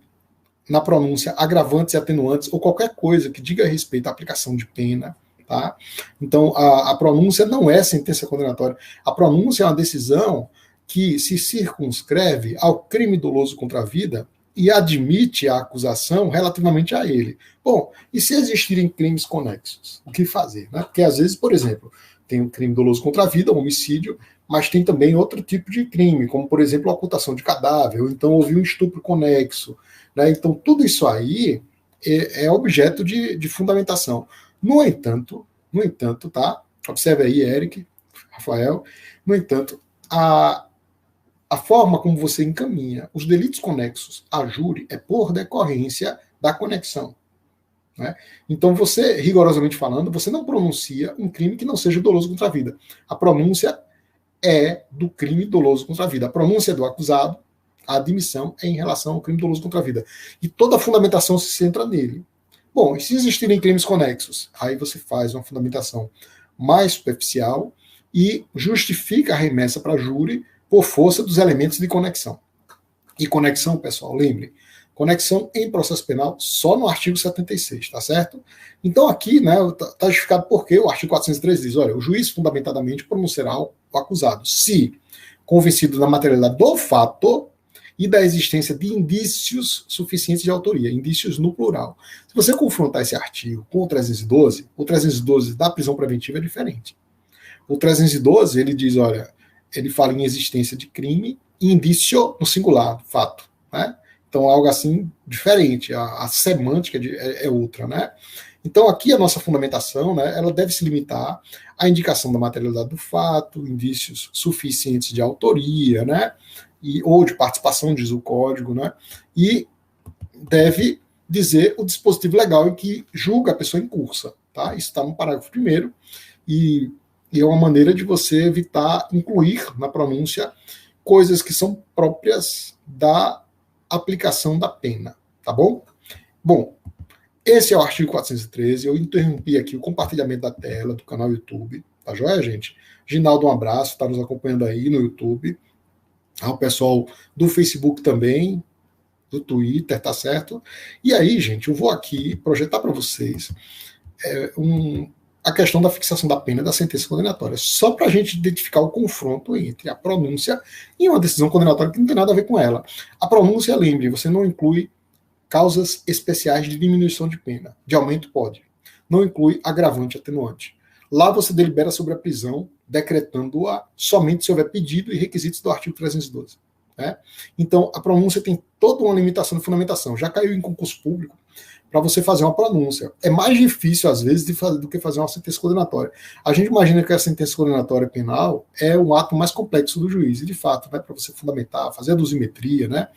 na pronúncia agravantes e atenuantes ou qualquer coisa que diga respeito à aplicação de pena. Tá? Então, a pronúncia não é sentença condenatória. A pronúncia é uma decisão que se circunscreve ao crime doloso contra a vida e admite a acusação relativamente a ele. Bom, e se existirem crimes conexos? O que fazer? Né? Porque, às vezes, por exemplo, tem um crime doloso contra a vida, um homicídio, mas tem também outro tipo de crime, como, por exemplo, a ocultação de cadáver, ou então houve um estupro conexo. Né? Então, tudo isso aí é objeto de fundamentação. No entanto, tá? Observe aí, Eric, Rafael. No entanto, a forma como você encaminha os delitos conexos a júri é por decorrência da conexão. Né? Então, você, rigorosamente falando, você não pronuncia um crime que não seja doloso contra a vida. A pronúncia é do crime doloso contra a vida. A pronúncia é do acusado, a admissão é em relação ao crime doloso contra a vida. E toda a fundamentação se centra nele. Bom, e se existirem crimes conexos? Aí você faz uma fundamentação mais superficial e justifica a remessa para júri por força dos elementos de conexão. E conexão, pessoal, lembre, conexão em processo penal só no artigo 76, tá certo? Então aqui, né, tá justificado porque o artigo 403 diz, olha, o juiz fundamentadamente pronunciará o acusado, se convencido da materialidade do fato e da existência de indícios suficientes de autoria, indícios no plural. Se você confrontar esse artigo com o 312 da prisão preventiva é diferente. O 312, ele diz, olha, ele fala em existência de crime e indício no singular, fato, né? Então, algo assim diferente, a semântica é outra, né? Então, aqui a nossa fundamentação, né, ela deve se limitar à indicação da materialidade do fato, indícios suficientes de autoria, né, ou de participação, diz o código, né, e deve dizer o dispositivo legal em que julga a pessoa incursa, tá? Isso está no parágrafo 1º, e é uma maneira de você evitar incluir na pronúncia coisas que são próprias da aplicação da pena, tá bom? Bom, esse é o artigo 413, eu interrompi aqui o compartilhamento da tela do canal YouTube, tá joia, gente? Ginaldo, um abraço, está nos acompanhando aí no YouTube, ao pessoal do Facebook também, do Twitter, tá certo? E aí, gente, eu vou aqui projetar para vocês a questão da fixação da pena da sentença condenatória, só para a gente identificar o confronto entre a pronúncia e uma decisão condenatória que não tem nada a ver com ela. A pronúncia, lembre, você não inclui causas especiais de diminuição de pena. De aumento pode. Não inclui agravante e atenuante. Lá você delibera sobre a prisão, decretando-a somente se houver pedido e requisitos do artigo 312. Né? Então, a pronúncia tem toda uma limitação de fundamentação. Já caiu em concurso público para você fazer uma pronúncia. É mais difícil, às vezes, do que fazer uma sentença condenatória. A gente imagina que a sentença condenatória penal é o ato mais complexo do juiz, e de fato, né, para você fundamentar, fazer a dosimetria, né,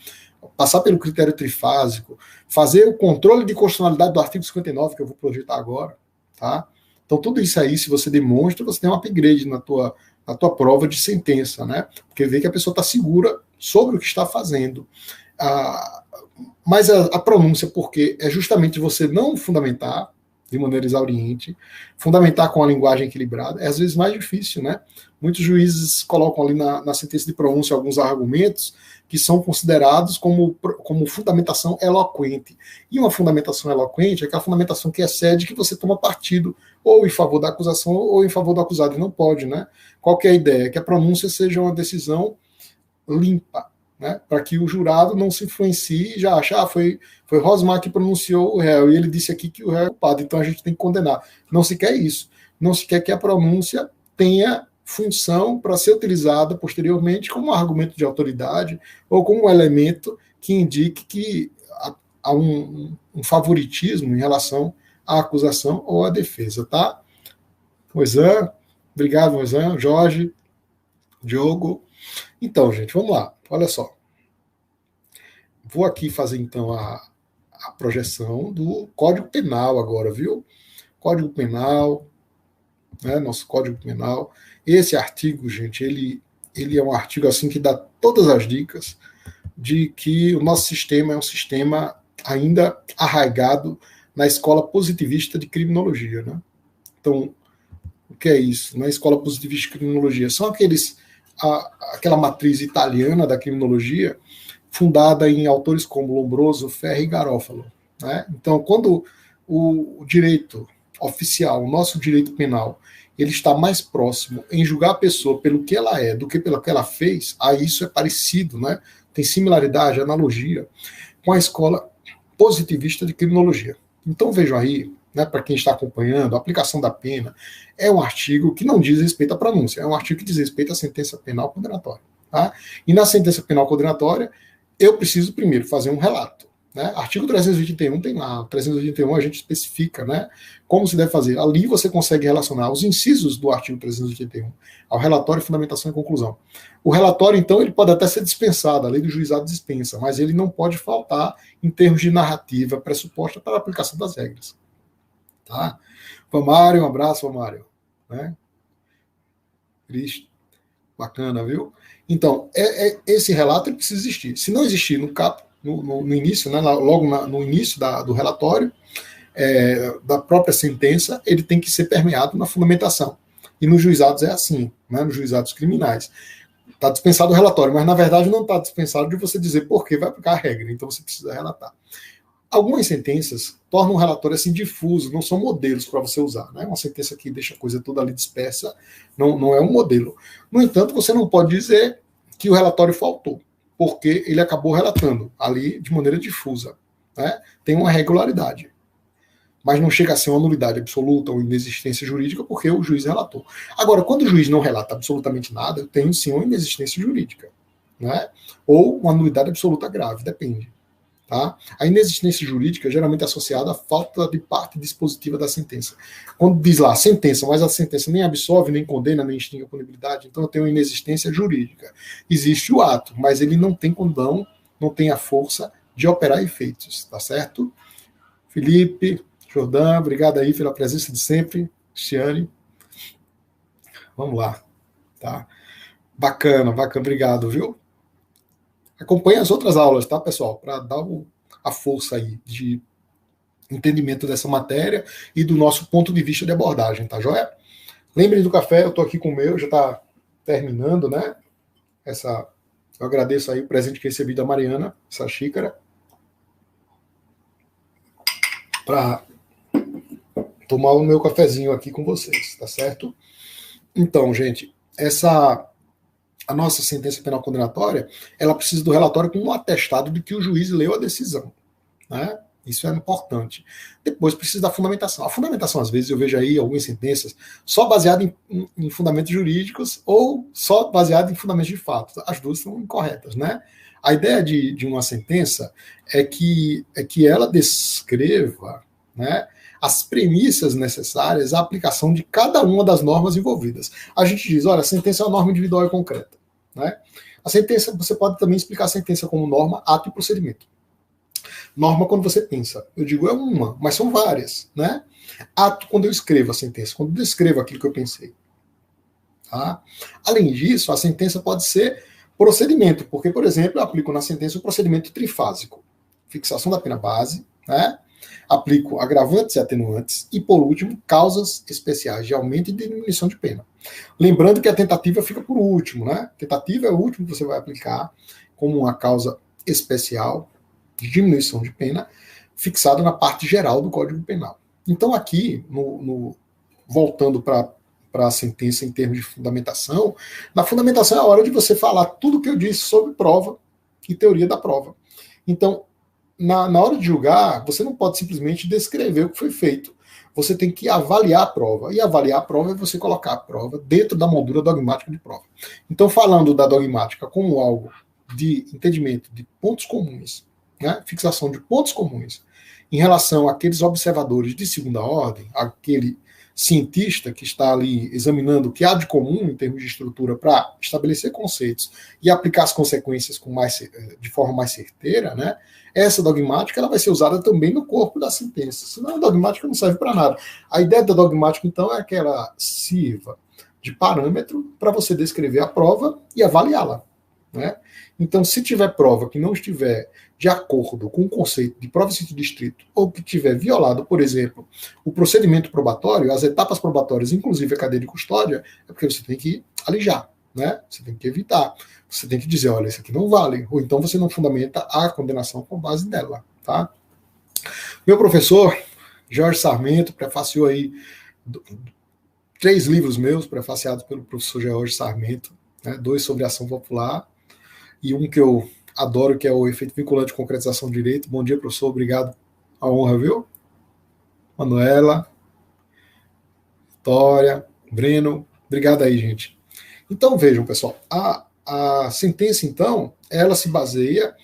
passar pelo critério trifásico, fazer o controle de constitucionalidade do artigo 59, que eu vou projetar agora, tá? Então, tudo isso aí, se você demonstra, você tem um upgrade na tua prova de sentença, né? Porque vê que a pessoa está segura sobre o que está fazendo. Mas a pronúncia, porque é justamente você não fundamentar de maneira exauriente, fundamentar com a linguagem equilibrada, é às vezes mais difícil, né? Muitos juízes colocam ali na sentença de pronúncia alguns argumentos que são considerados como fundamentação eloquente. E uma fundamentação eloquente é aquela fundamentação que excede, que você toma partido ou em favor da acusação ou em favor do acusado. E não pode, né? Qual que é a ideia? Que a pronúncia seja uma decisão limpa, né? Para que o jurado não se influencie e já ache, foi Rosmar que pronunciou o réu, e ele disse aqui que o réu é culpado, então a gente tem que condenar. Não se quer isso. Não se quer que a pronúncia tenha função para ser utilizada posteriormente como argumento de autoridade ou como um elemento que indique que há um favoritismo em relação à acusação ou à defesa, tá? Moisés, obrigado, Moisés, Jorge, Diogo. Então, gente, vamos lá, olha só. Vou aqui fazer, então, a projeção do Código Penal agora, viu? Código Penal, né, nosso Código Penal. Esse artigo, gente, ele é um artigo assim que dá todas as dicas de que o nosso sistema é um sistema ainda arraigado na escola positivista de criminologia, né? Então, o que é isso? Na escola positivista de criminologia são aquela matriz italiana da criminologia fundada em autores como Lombroso, Ferri e Garofalo, né? Então, quando o direito oficial, o nosso direito penal, ele está mais próximo em julgar a pessoa pelo que ela é do que pelo que ela fez, aí isso é parecido, né? Tem similaridade, analogia com a escola positivista de criminologia. Então vejam aí, né, para quem está acompanhando, a aplicação da pena é um artigo que não diz respeito à pronúncia, é um artigo que diz respeito à sentença penal condenatória. Tá? E na sentença penal condenatória, eu preciso primeiro fazer um relato. Né? Artigo 381 tem lá, 381 a gente especifica, né, como se deve fazer. Ali você consegue relacionar os incisos do artigo 381 ao relatório, fundamentação e conclusão. O relatório, então, ele pode até ser dispensado, a lei do juizado dispensa, mas ele não pode faltar em termos de narrativa pressuposta para a aplicação das regras. Tá? Vamário, um abraço, Vamário. Né? Cristo, bacana, viu? Então, esse relato ele precisa existir. Se não existir no capo, no início, né, logo no início do relatório, da própria sentença, ele tem que ser permeado na fundamentação. E nos juizados é assim, né, nos juizados criminais. Está dispensado o relatório, mas na verdade não está dispensado de você dizer por que vai aplicar a regra, então você precisa relatar. Algumas sentenças tornam o relatório assim difuso, não são modelos para você usar. Né? Uma sentença que deixa a coisa toda ali dispersa não é um modelo. No entanto, você não pode dizer que o relatório faltou. porque ele acabou relatando ali de maneira difusa, né? Tem uma regularidade, mas não chega a ser uma nulidade absoluta ou inexistência jurídica porque o juiz relatou. Agora, quando o juiz não relata absolutamente nada, eu tenho sim uma inexistência jurídica, né? Ou uma nulidade absoluta grave, depende. Tá? A inexistência jurídica geralmente é associada à falta de parte dispositiva da sentença. Quando diz lá sentença, mas a sentença nem absolve, nem condena, nem extingue a punibilidade, então eu tenho uma inexistência jurídica. Existe o ato, mas ele não tem condão, não tem a força de operar efeitos, tá certo? Felipe, Jordan, obrigado aí pela presença de sempre. Cristiane, vamos lá, tá? Bacana, bacana, obrigado, viu? Acompanhe as outras aulas, tá, pessoal? Para dar a força aí de entendimento dessa matéria e do nosso ponto de vista de abordagem, tá joia? Lembrem do café, eu tô aqui com o meu, já está terminando, né? Eu agradeço aí o presente que recebi da Mariana, essa xícara, para tomar o meu cafezinho aqui com vocês, tá certo? Então, gente, a nossa sentença penal condenatória, ela precisa do relatório com um atestado de que o juiz leu a decisão, né? Isso é importante. Depois precisa da fundamentação. A fundamentação, às vezes, eu vejo aí algumas sentenças só baseadas em fundamentos jurídicos ou só baseadas em fundamentos de fato. As duas são incorretas, né? A ideia de uma sentença é que ela descreva, né, as premissas necessárias à aplicação de cada uma das normas envolvidas. A gente diz, olha, a sentença é uma norma individual e concreta, né? A sentença, você pode também explicar a sentença como norma, ato e procedimento. Norma, quando você pensa, eu digo é uma, mas são várias, né? Ato, quando eu escrevo a sentença, quando eu descrevo aquilo que eu pensei. Tá? Além disso, a sentença pode ser procedimento, porque, por exemplo, eu aplico na sentença o procedimento trifásico. Fixação da pena base, né? Aplico agravantes e atenuantes e, por último, causas especiais de aumento e diminuição de pena. Lembrando que a tentativa fica por último, né? Tentativa é o último que você vai aplicar como uma causa especial de diminuição de pena fixada na parte geral do Código Penal. Então, aqui, voltando para a sentença em termos de fundamentação, na fundamentação é a hora de você falar tudo o que eu disse sobre prova e teoria da prova. Então, na hora de julgar, você não pode simplesmente descrever o que foi feito. Você tem que avaliar a prova. E avaliar a prova é você colocar a prova dentro da moldura dogmática de prova. Então, falando da dogmática como algo de entendimento de pontos comuns, né, fixação de pontos comuns, em relação àqueles observadores de segunda ordem, aquele cientista que está ali examinando o que há de comum em termos de estrutura para estabelecer conceitos e aplicar as consequências de forma mais certeira, né? Essa dogmática ela vai ser usada também no corpo da sentença, senão a dogmática não serve para nada. A ideia da dogmática, então, é que ela sirva de parâmetro para você descrever a prova e avaliá-la, né? Então, se tiver prova que não estiver de acordo com o conceito de prova em sentido estrito, ou que tiver violado, por exemplo, o procedimento probatório, as etapas probatórias, inclusive a cadeia de custódia, é porque você tem que alijar, né? Você tem que evitar. Você tem que dizer, olha, isso aqui não vale. Ou então você não fundamenta a condenação com base nela, tá? Meu professor, Jorge Sarmento, prefaciou aí 3 livros meus, prefaciados pelo professor Jorge Sarmento, né? 2 sobre ação popular, e um que eu adoro, que é o efeito vinculante de concretização do direito. Bom dia, professor, obrigado. A honra, viu? Manuela, Vitória, Breno, obrigado aí, gente. Então, vejam, pessoal, a sentença, então, ela se baseia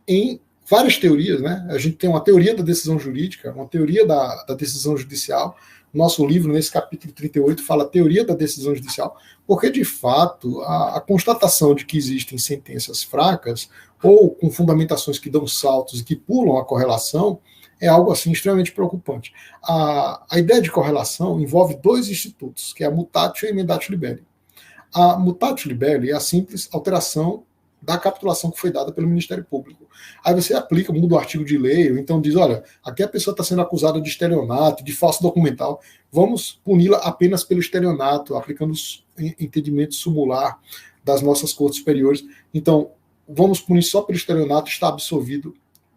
em várias teorias, né? A gente tem uma teoria da decisão jurídica, uma teoria da decisão judicial. Nosso livro, nesse capítulo 38, fala teoria da decisão judicial, porque, de fato, a constatação de que existem sentenças fracas ou com fundamentações que dão saltos e que pulam a correlação é algo, assim, extremamente preocupante. A ideia de correlação envolve 2 institutos, que é a mutatio e a emendatio libelli. A mutatio libelli é a simples alteração da capitulação que foi dada pelo Ministério Público. Aí você aplica, muda o artigo de lei, ou então diz, olha, aqui a pessoa está sendo acusada de estelionato, de falso documental, vamos puni-la apenas pelo estelionato, aplicando os entendimentos sumular das nossas cortes superiores. Então, vamos punir só pelo estelionato, está absolvido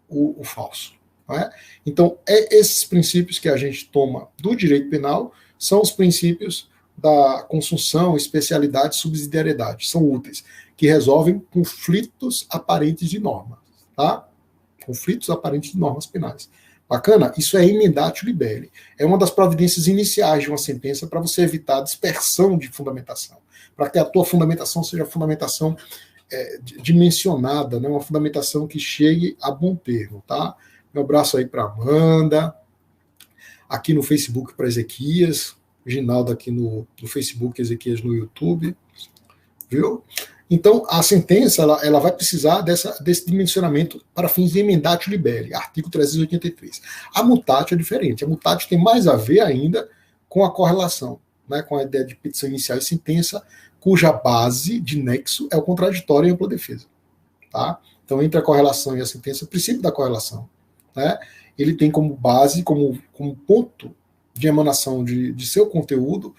o falso. Não é? Então, esses princípios que a gente toma do direito penal são os princípios da consunção, especialidade e subsidiariedade, são úteis, que resolvem conflitos aparentes de normas, tá? Conflitos aparentes de normas penais. Bacana? Isso é emendatio libelli. É uma das providências iniciais de uma sentença para você evitar a dispersão de fundamentação, para que a tua fundamentação seja fundamentação dimensionada, né? Uma fundamentação que chegue a bom termo, tá? Meu abraço aí para Amanda, aqui no Facebook para Ezequias, Ginaldo aqui no Facebook, Ezequias no YouTube, viu? Então, a sentença ela vai precisar desse dimensionamento para fins de emendatio libelli, artigo 383. A mutatio é diferente. A mutatio tem mais a ver ainda com a correlação, né, com a ideia de petição inicial e sentença, cuja base de nexo é o contraditório e ampla defesa. Tá? Então, entre a correlação e a sentença, o princípio da correlação, né, ele tem como base, como ponto de emanação de seu conteúdo,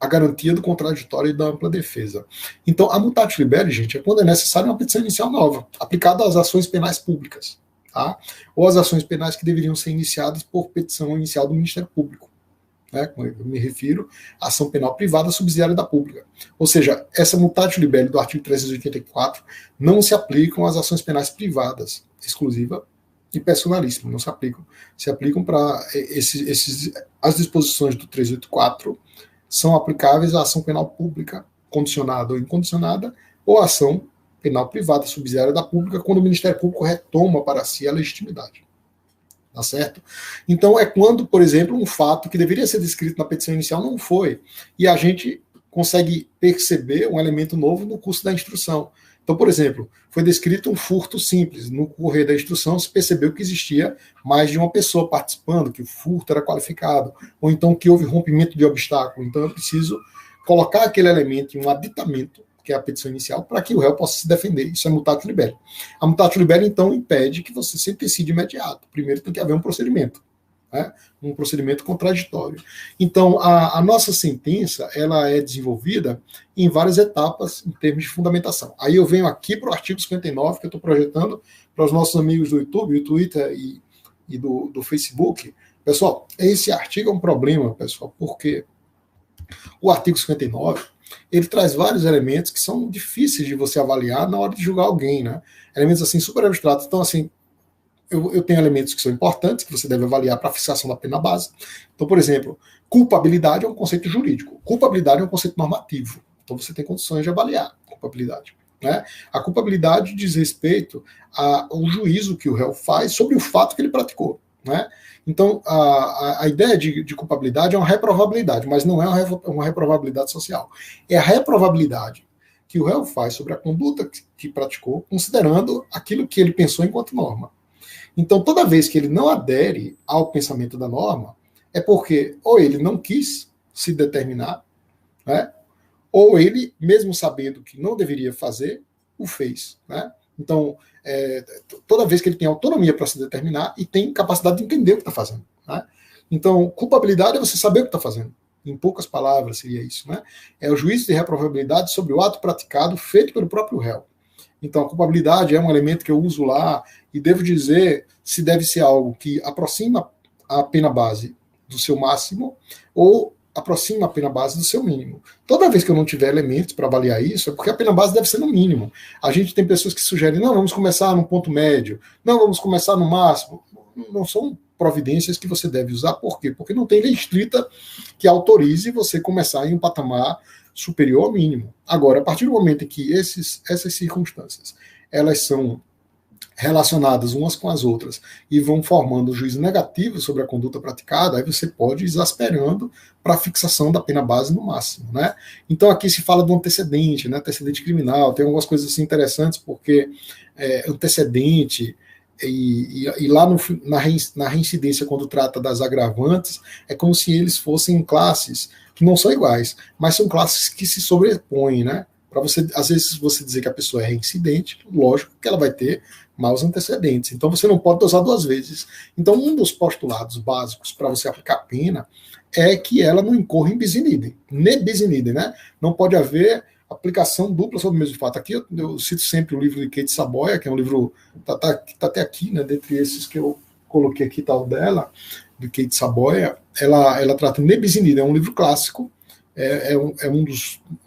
a garantia do contraditório e da ampla defesa. Então, a mutatio libelli, gente, é quando é necessária uma petição inicial nova, aplicada às ações penais públicas, tá? Ou às ações penais que deveriam ser iniciadas por petição inicial do Ministério Público, né? Como eu me refiro à ação penal privada subsidiária da pública. Ou seja, essa mutatio libelli do artigo 384 não se aplicam às ações penais privadas, exclusiva e personalíssima, não se aplicam. Se aplicam para as disposições do 384 são aplicáveis à ação penal pública, condicionada ou incondicionada, ou à ação penal privada subsidiária da pública, quando o Ministério Público retoma para si a legitimidade. Tá certo? Então, é quando, por exemplo, um fato que deveria ser descrito na petição inicial não foi, e a gente consegue perceber um elemento novo no curso da instrução. Então, por exemplo, foi descrito um furto simples. No correr da instrução, se percebeu que existia mais de uma pessoa participando, que o furto era qualificado, ou então que houve rompimento de obstáculo. Então, eu preciso colocar aquele elemento em um aditamento, que é a petição inicial, para que o réu possa se defender. Isso é mutatio libelli. A mutatio libelli, então, impede que você sentencie de imediato. Primeiro tem que haver um procedimento. Né? Um procedimento contraditório. Então, a nossa sentença ela é desenvolvida em várias etapas em termos de fundamentação. Aí eu venho aqui para o artigo 59, que eu estou projetando para os nossos amigos do YouTube, do Twitter e do Facebook. Pessoal, esse artigo é um problema, pessoal, porque o artigo 59 ele traz vários elementos que são difíceis de você avaliar na hora de julgar alguém, né? Elementos assim super abstratos. Então, assim, eu tenho elementos que são importantes, que você deve avaliar para a fixação da pena base. Então, por exemplo, culpabilidade é um conceito jurídico, culpabilidade é um conceito normativo. Então, você tem condições de avaliar culpabilidade. Né? A culpabilidade diz respeito ao juízo que o réu faz sobre o fato que ele praticou. Né? Então, a ideia de culpabilidade é uma reprovabilidade, mas não é uma reprovabilidade social. É a reprovabilidade que o réu faz sobre a conduta que praticou, considerando aquilo que ele pensou enquanto norma. Então, toda vez que ele não adere ao pensamento da norma, é porque ou ele não quis se determinar, né? Ou ele, mesmo sabendo que não deveria fazer, o fez. Né? Então, toda vez que ele tem autonomia para se determinar e tem capacidade de entender o que está fazendo. Né? Então, culpabilidade é você saber o que está fazendo. Em poucas palavras seria isso. Né? É o juízo de reprovabilidade sobre o ato praticado feito pelo próprio réu. Então, a culpabilidade é um elemento que eu uso lá e devo dizer se deve ser algo que aproxima a pena base do seu máximo ou aproxima a pena base do seu mínimo. Toda vez que eu não tiver elementos para avaliar isso, é porque a pena base deve ser no mínimo. A gente tem pessoas que sugerem, não, vamos começar no ponto médio, não, vamos começar no máximo. Não são providências que você deve usar. Por quê? Porque não tem lei escrita que autorize você começar em um patamar superior ao mínimo. Agora, a partir do momento em que essas circunstâncias elas são relacionadas umas com as outras e vão formando um juízo negativo sobre a conduta praticada, aí você pode ir exasperando para a fixação da pena base no máximo. Né? Então aqui se fala do antecedente, né? Antecedente criminal, tem algumas coisas assim interessantes, porque antecedente e lá na reincidência, quando trata das agravantes, é como se eles fossem classes que não são iguais, mas são classes que se sobrepõem, né? Para você, às vezes, você dizer que a pessoa é reincidente, lógico que ela vai ter maus antecedentes. Então você não pode dosar duas vezes. Então, um dos postulados básicos para você aplicar a pena é que ela não incorra em bis in idem, ne bis in idem, né? Não pode haver aplicação dupla sobre o mesmo fato. Aqui eu cito sempre o livro de Kate Saboia, que é um livro tá até aqui, né? Dentre esses que eu coloquei aqui, tal dela, de Kate Saboia, ela trata ne bis in idem, é um livro clássico, um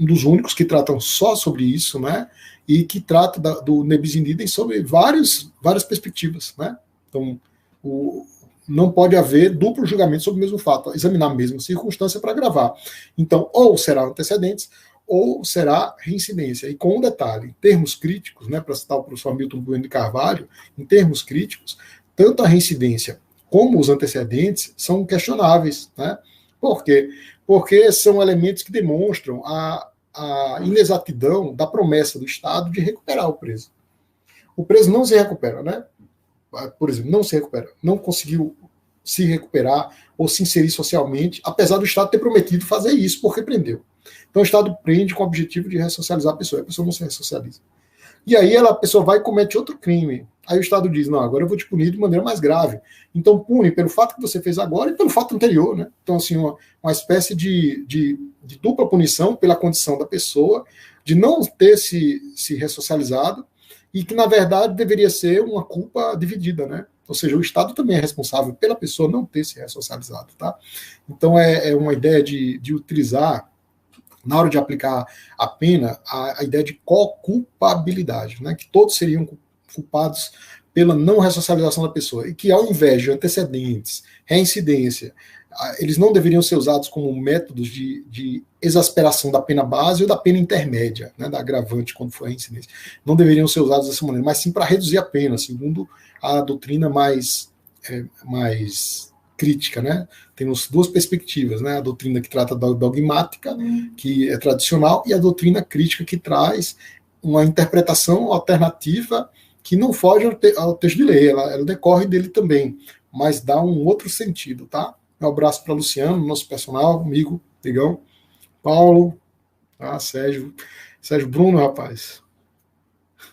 dos únicos que tratam só sobre isso, né? E que trata do nebis in idem sob várias perspectivas, né? Então, não pode haver duplo julgamento sobre o mesmo fato, examinar a mesma circunstância para gravar. Então, ou será antecedentes, ou será reincidência. E com um detalhe, em termos críticos, né, para citar o professor Milton Bueno de Carvalho, em termos críticos, tanto a reincidência como os antecedentes são questionáveis. Né? Por quê? Porque são elementos que demonstram a inexatidão da promessa do Estado de recuperar o preso. O preso não se recupera, né? Por exemplo, não se recupera, não conseguiu se recuperar ou se inserir socialmente, apesar do Estado ter prometido fazer isso, porque prendeu. Então o Estado prende com o objetivo de ressocializar a pessoa não se ressocializa. E aí a pessoa vai e comete outro crime. Aí o Estado diz, não, agora eu vou te punir de maneira mais grave. Então pune pelo fato que você fez agora e pelo fato anterior, né? Então, assim, uma espécie de dupla punição pela condição da pessoa de não ter se ressocializado e que, na verdade, deveria ser uma culpa dividida, né? Ou seja, o Estado também é responsável pela pessoa não ter se ressocializado, tá? Então, é uma ideia de utilizar, na hora de aplicar a pena, a ideia de co-culpabilidade, né? Que todos seriam culpados pela não ressocialização da pessoa, e que, ao invés de antecedentes, reincidência, eles não deveriam ser usados como métodos de exasperação da pena base ou da pena intermédia, né, da agravante quando for a reincidência. Não deveriam ser usados dessa maneira, mas sim para reduzir a pena, segundo a doutrina mais crítica. Né? Temos duas perspectivas, né? A doutrina que trata da dogmática, que é tradicional, e a doutrina crítica, que traz uma interpretação alternativa que não foge ao texto de lei, ela decorre dele também, mas dá um outro sentido, tá? Um abraço para Luciano, nosso personal, amigo, Digão, Paulo, tá? Sérgio Bruno, rapaz.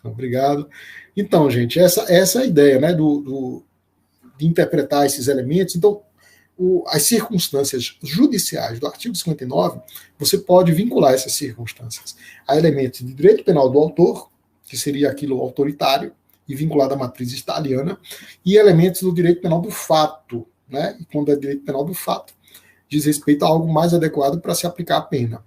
Obrigado. Então, gente, essa é a ideia, né, de interpretar esses elementos. Então, as circunstâncias judiciais do artigo 59, você pode vincular essas circunstâncias a elementos de direito penal do autor, que seria aquilo autoritário, e vinculado à matriz italiana, e elementos do direito penal do fato, né? E quando é direito penal do fato, diz respeito a algo mais adequado para se aplicar a pena.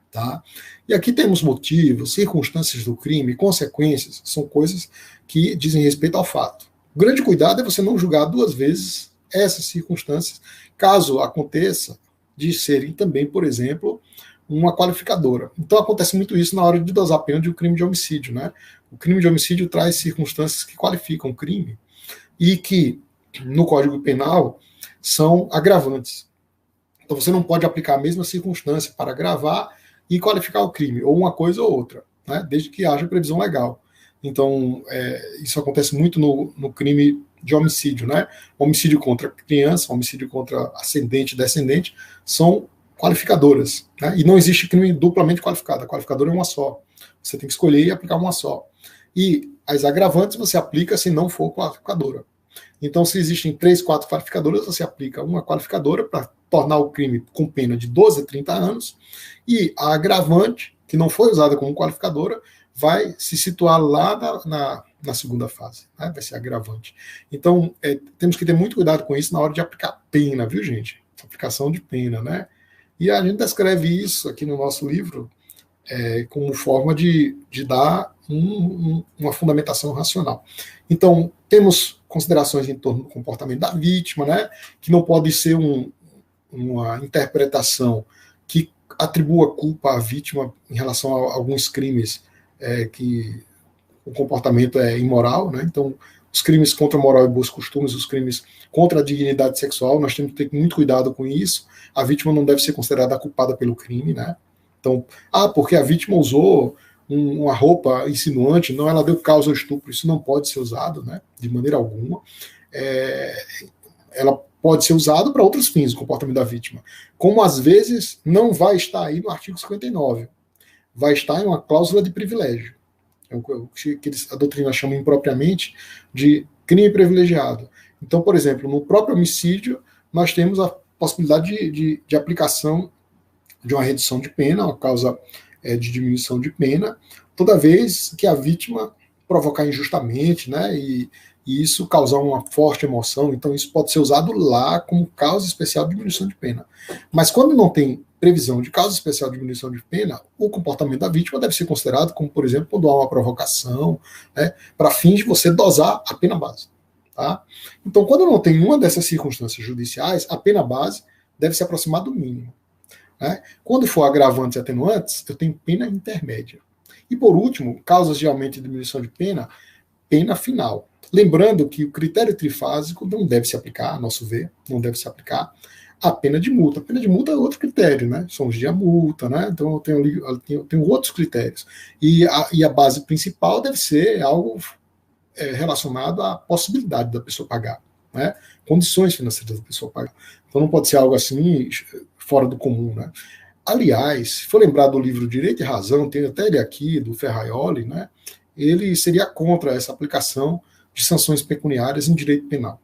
Tá? E aqui temos motivos, circunstâncias do crime, consequências, são coisas que dizem respeito ao fato. O grande cuidado é você não julgar duas vezes essas circunstâncias, caso aconteça de serem também, por exemplo, uma qualificadora. Então acontece muito isso na hora de dosar a pena de um crime de homicídio. Né? O crime de homicídio traz circunstâncias que qualificam o crime e que, no Código Penal, são agravantes. Então você não pode aplicar a mesma circunstância para agravar e qualificar o crime, ou uma coisa ou outra, né? Desde que haja previsão legal. Então, isso acontece muito no crime de homicídio. Né? Homicídio contra criança, homicídio contra ascendente e descendente, são qualificadoras. Né? E não existe crime duplamente qualificado. A qualificadora é uma só. Você tem que escolher e aplicar uma só. E as agravantes você aplica se não for qualificadora. Então, se existem 3, 4 qualificadoras, você aplica uma qualificadora para tornar o crime com pena de 12 a 30 anos, e a agravante, que não foi usada como qualificadora, vai se situar lá na segunda fase, né? Vai ser agravante. Então, temos que ter muito cuidado com isso na hora de aplicar pena, viu, gente? Aplicação de pena, né? E a gente descreve isso aqui no nosso livro como forma de dar uma fundamentação racional. Então, temos considerações em torno do comportamento da vítima, né? Que não pode ser uma interpretação que atribua culpa à vítima em relação a alguns crimes que o comportamento é imoral, né? Então, os crimes contra a moral e bons costumes, os crimes contra a dignidade sexual, nós temos que ter muito cuidado com isso. A vítima não deve ser considerada culpada pelo crime, né? Então, porque a vítima usou uma roupa insinuante, não, ela deu causa ao estupro, isso não pode ser usado, né? De maneira alguma. Ela pode ser usado para outros fins, o comportamento da vítima. Como às vezes não vai estar aí no artigo 59. Vai estar em uma cláusula de privilégio. O que a doutrina chama impropriamente de crime privilegiado. Então, por exemplo, no próprio homicídio, nós temos a possibilidade de aplicação de uma redução de pena, uma causa de diminuição de pena, toda vez que a vítima provocar injustamente, né, e isso causar uma forte emoção. Então isso pode ser usado lá como causa especial de diminuição de pena. Mas quando não tem previsão de caso especial de diminuição de pena, o comportamento da vítima deve ser considerado como, por exemplo, quando há uma provocação, né, para fins de você dosar a pena base. Tá? Então, quando não tem uma dessas circunstâncias judiciais, a pena base deve se aproximar do mínimo. Né? Quando for agravantes e atenuantes, eu tenho pena intermédia. E, por último, causas de aumento e diminuição de pena, pena final. Lembrando que o critério trifásico não deve se aplicar, a nosso ver, não deve se aplicar a pena de multa. A pena de multa é outro critério, né? São os dias multa, né? Então eu tenho outros critérios. E a base principal deve ser algo relacionado à possibilidade da pessoa pagar, né? Condições financeiras da pessoa pagar. Então não pode ser algo assim fora do comum, né? Aliás, se for lembrar do livro Direito e Razão, tem até ele aqui, do Ferraioli, né? Ele seria contra essa aplicação de sanções pecuniárias em direito penal.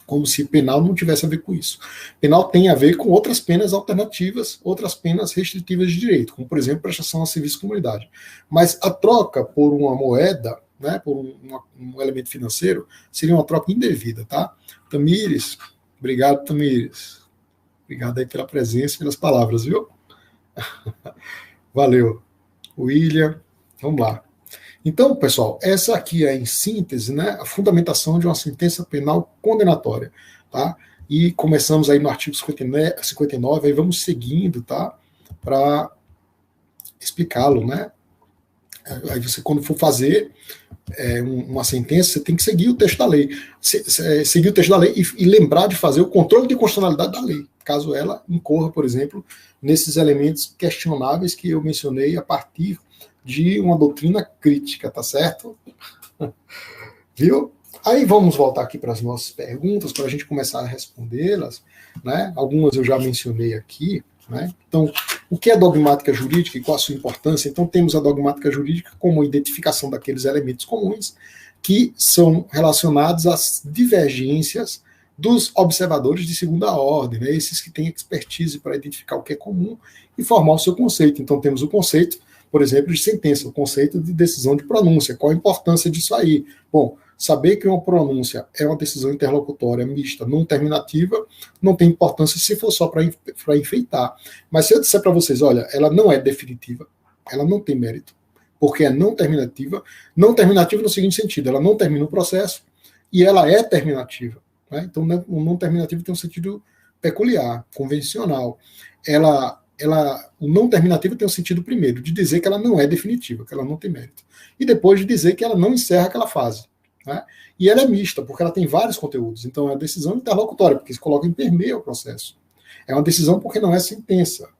Como se penal não tivesse a ver com isso. Penal tem a ver com outras penas alternativas, outras penas restritivas de direito, como, por exemplo, prestação a serviço de comunidade. Mas a troca por uma moeda, né, por um elemento financeiro, seria uma troca indevida, tá? Tamires, obrigado, Tamires. Obrigado aí pela presença e pelas palavras, viu? Valeu. William, vamos lá. Então, pessoal, essa aqui é, em síntese, né, a fundamentação de uma sentença penal condenatória, tá? E começamos aí no artigo 59, aí vamos seguindo, tá? Para explicá-lo, né? Aí você, quando for fazer uma sentença, você tem que seguir o texto da lei. Seguir o texto da lei e lembrar de fazer o controle de constitucionalidade da lei, caso ela incorra, por exemplo, nesses elementos questionáveis que eu mencionei a partir de uma doutrina crítica, tá certo? Viu? Aí vamos voltar aqui para as nossas perguntas, para a gente começar a respondê-las, né? Algumas eu já mencionei aqui, né? Então, o que é dogmática jurídica e qual a sua importância? Então, temos a dogmática jurídica como identificação daqueles elementos comuns que são relacionados às divergências dos observadores de segunda ordem, né? Esses que têm expertise para identificar o que é comum e formar o seu conceito. Então, temos o conceito, por exemplo, de sentença, o conceito de decisão de pronúncia. Qual a importância disso aí? Bom, saber que uma pronúncia é uma decisão interlocutória mista, não terminativa, não tem importância se for só para enfeitar. Mas se eu disser para vocês, olha, ela não é definitiva, ela não tem mérito, porque é não terminativa no seguinte sentido, ela não termina o processo e ela é terminativa. Né? Então, o não terminativo tem um sentido peculiar, convencional. O não terminativo tem o sentido primeiro, de dizer que ela não é definitiva, que ela não tem mérito. E depois de dizer que ela não encerra aquela fase. Né? E ela é mista, porque ela tem vários conteúdos. Então é uma decisão interlocutória, porque se coloca em permeio ao processo. É uma decisão porque não é sentença,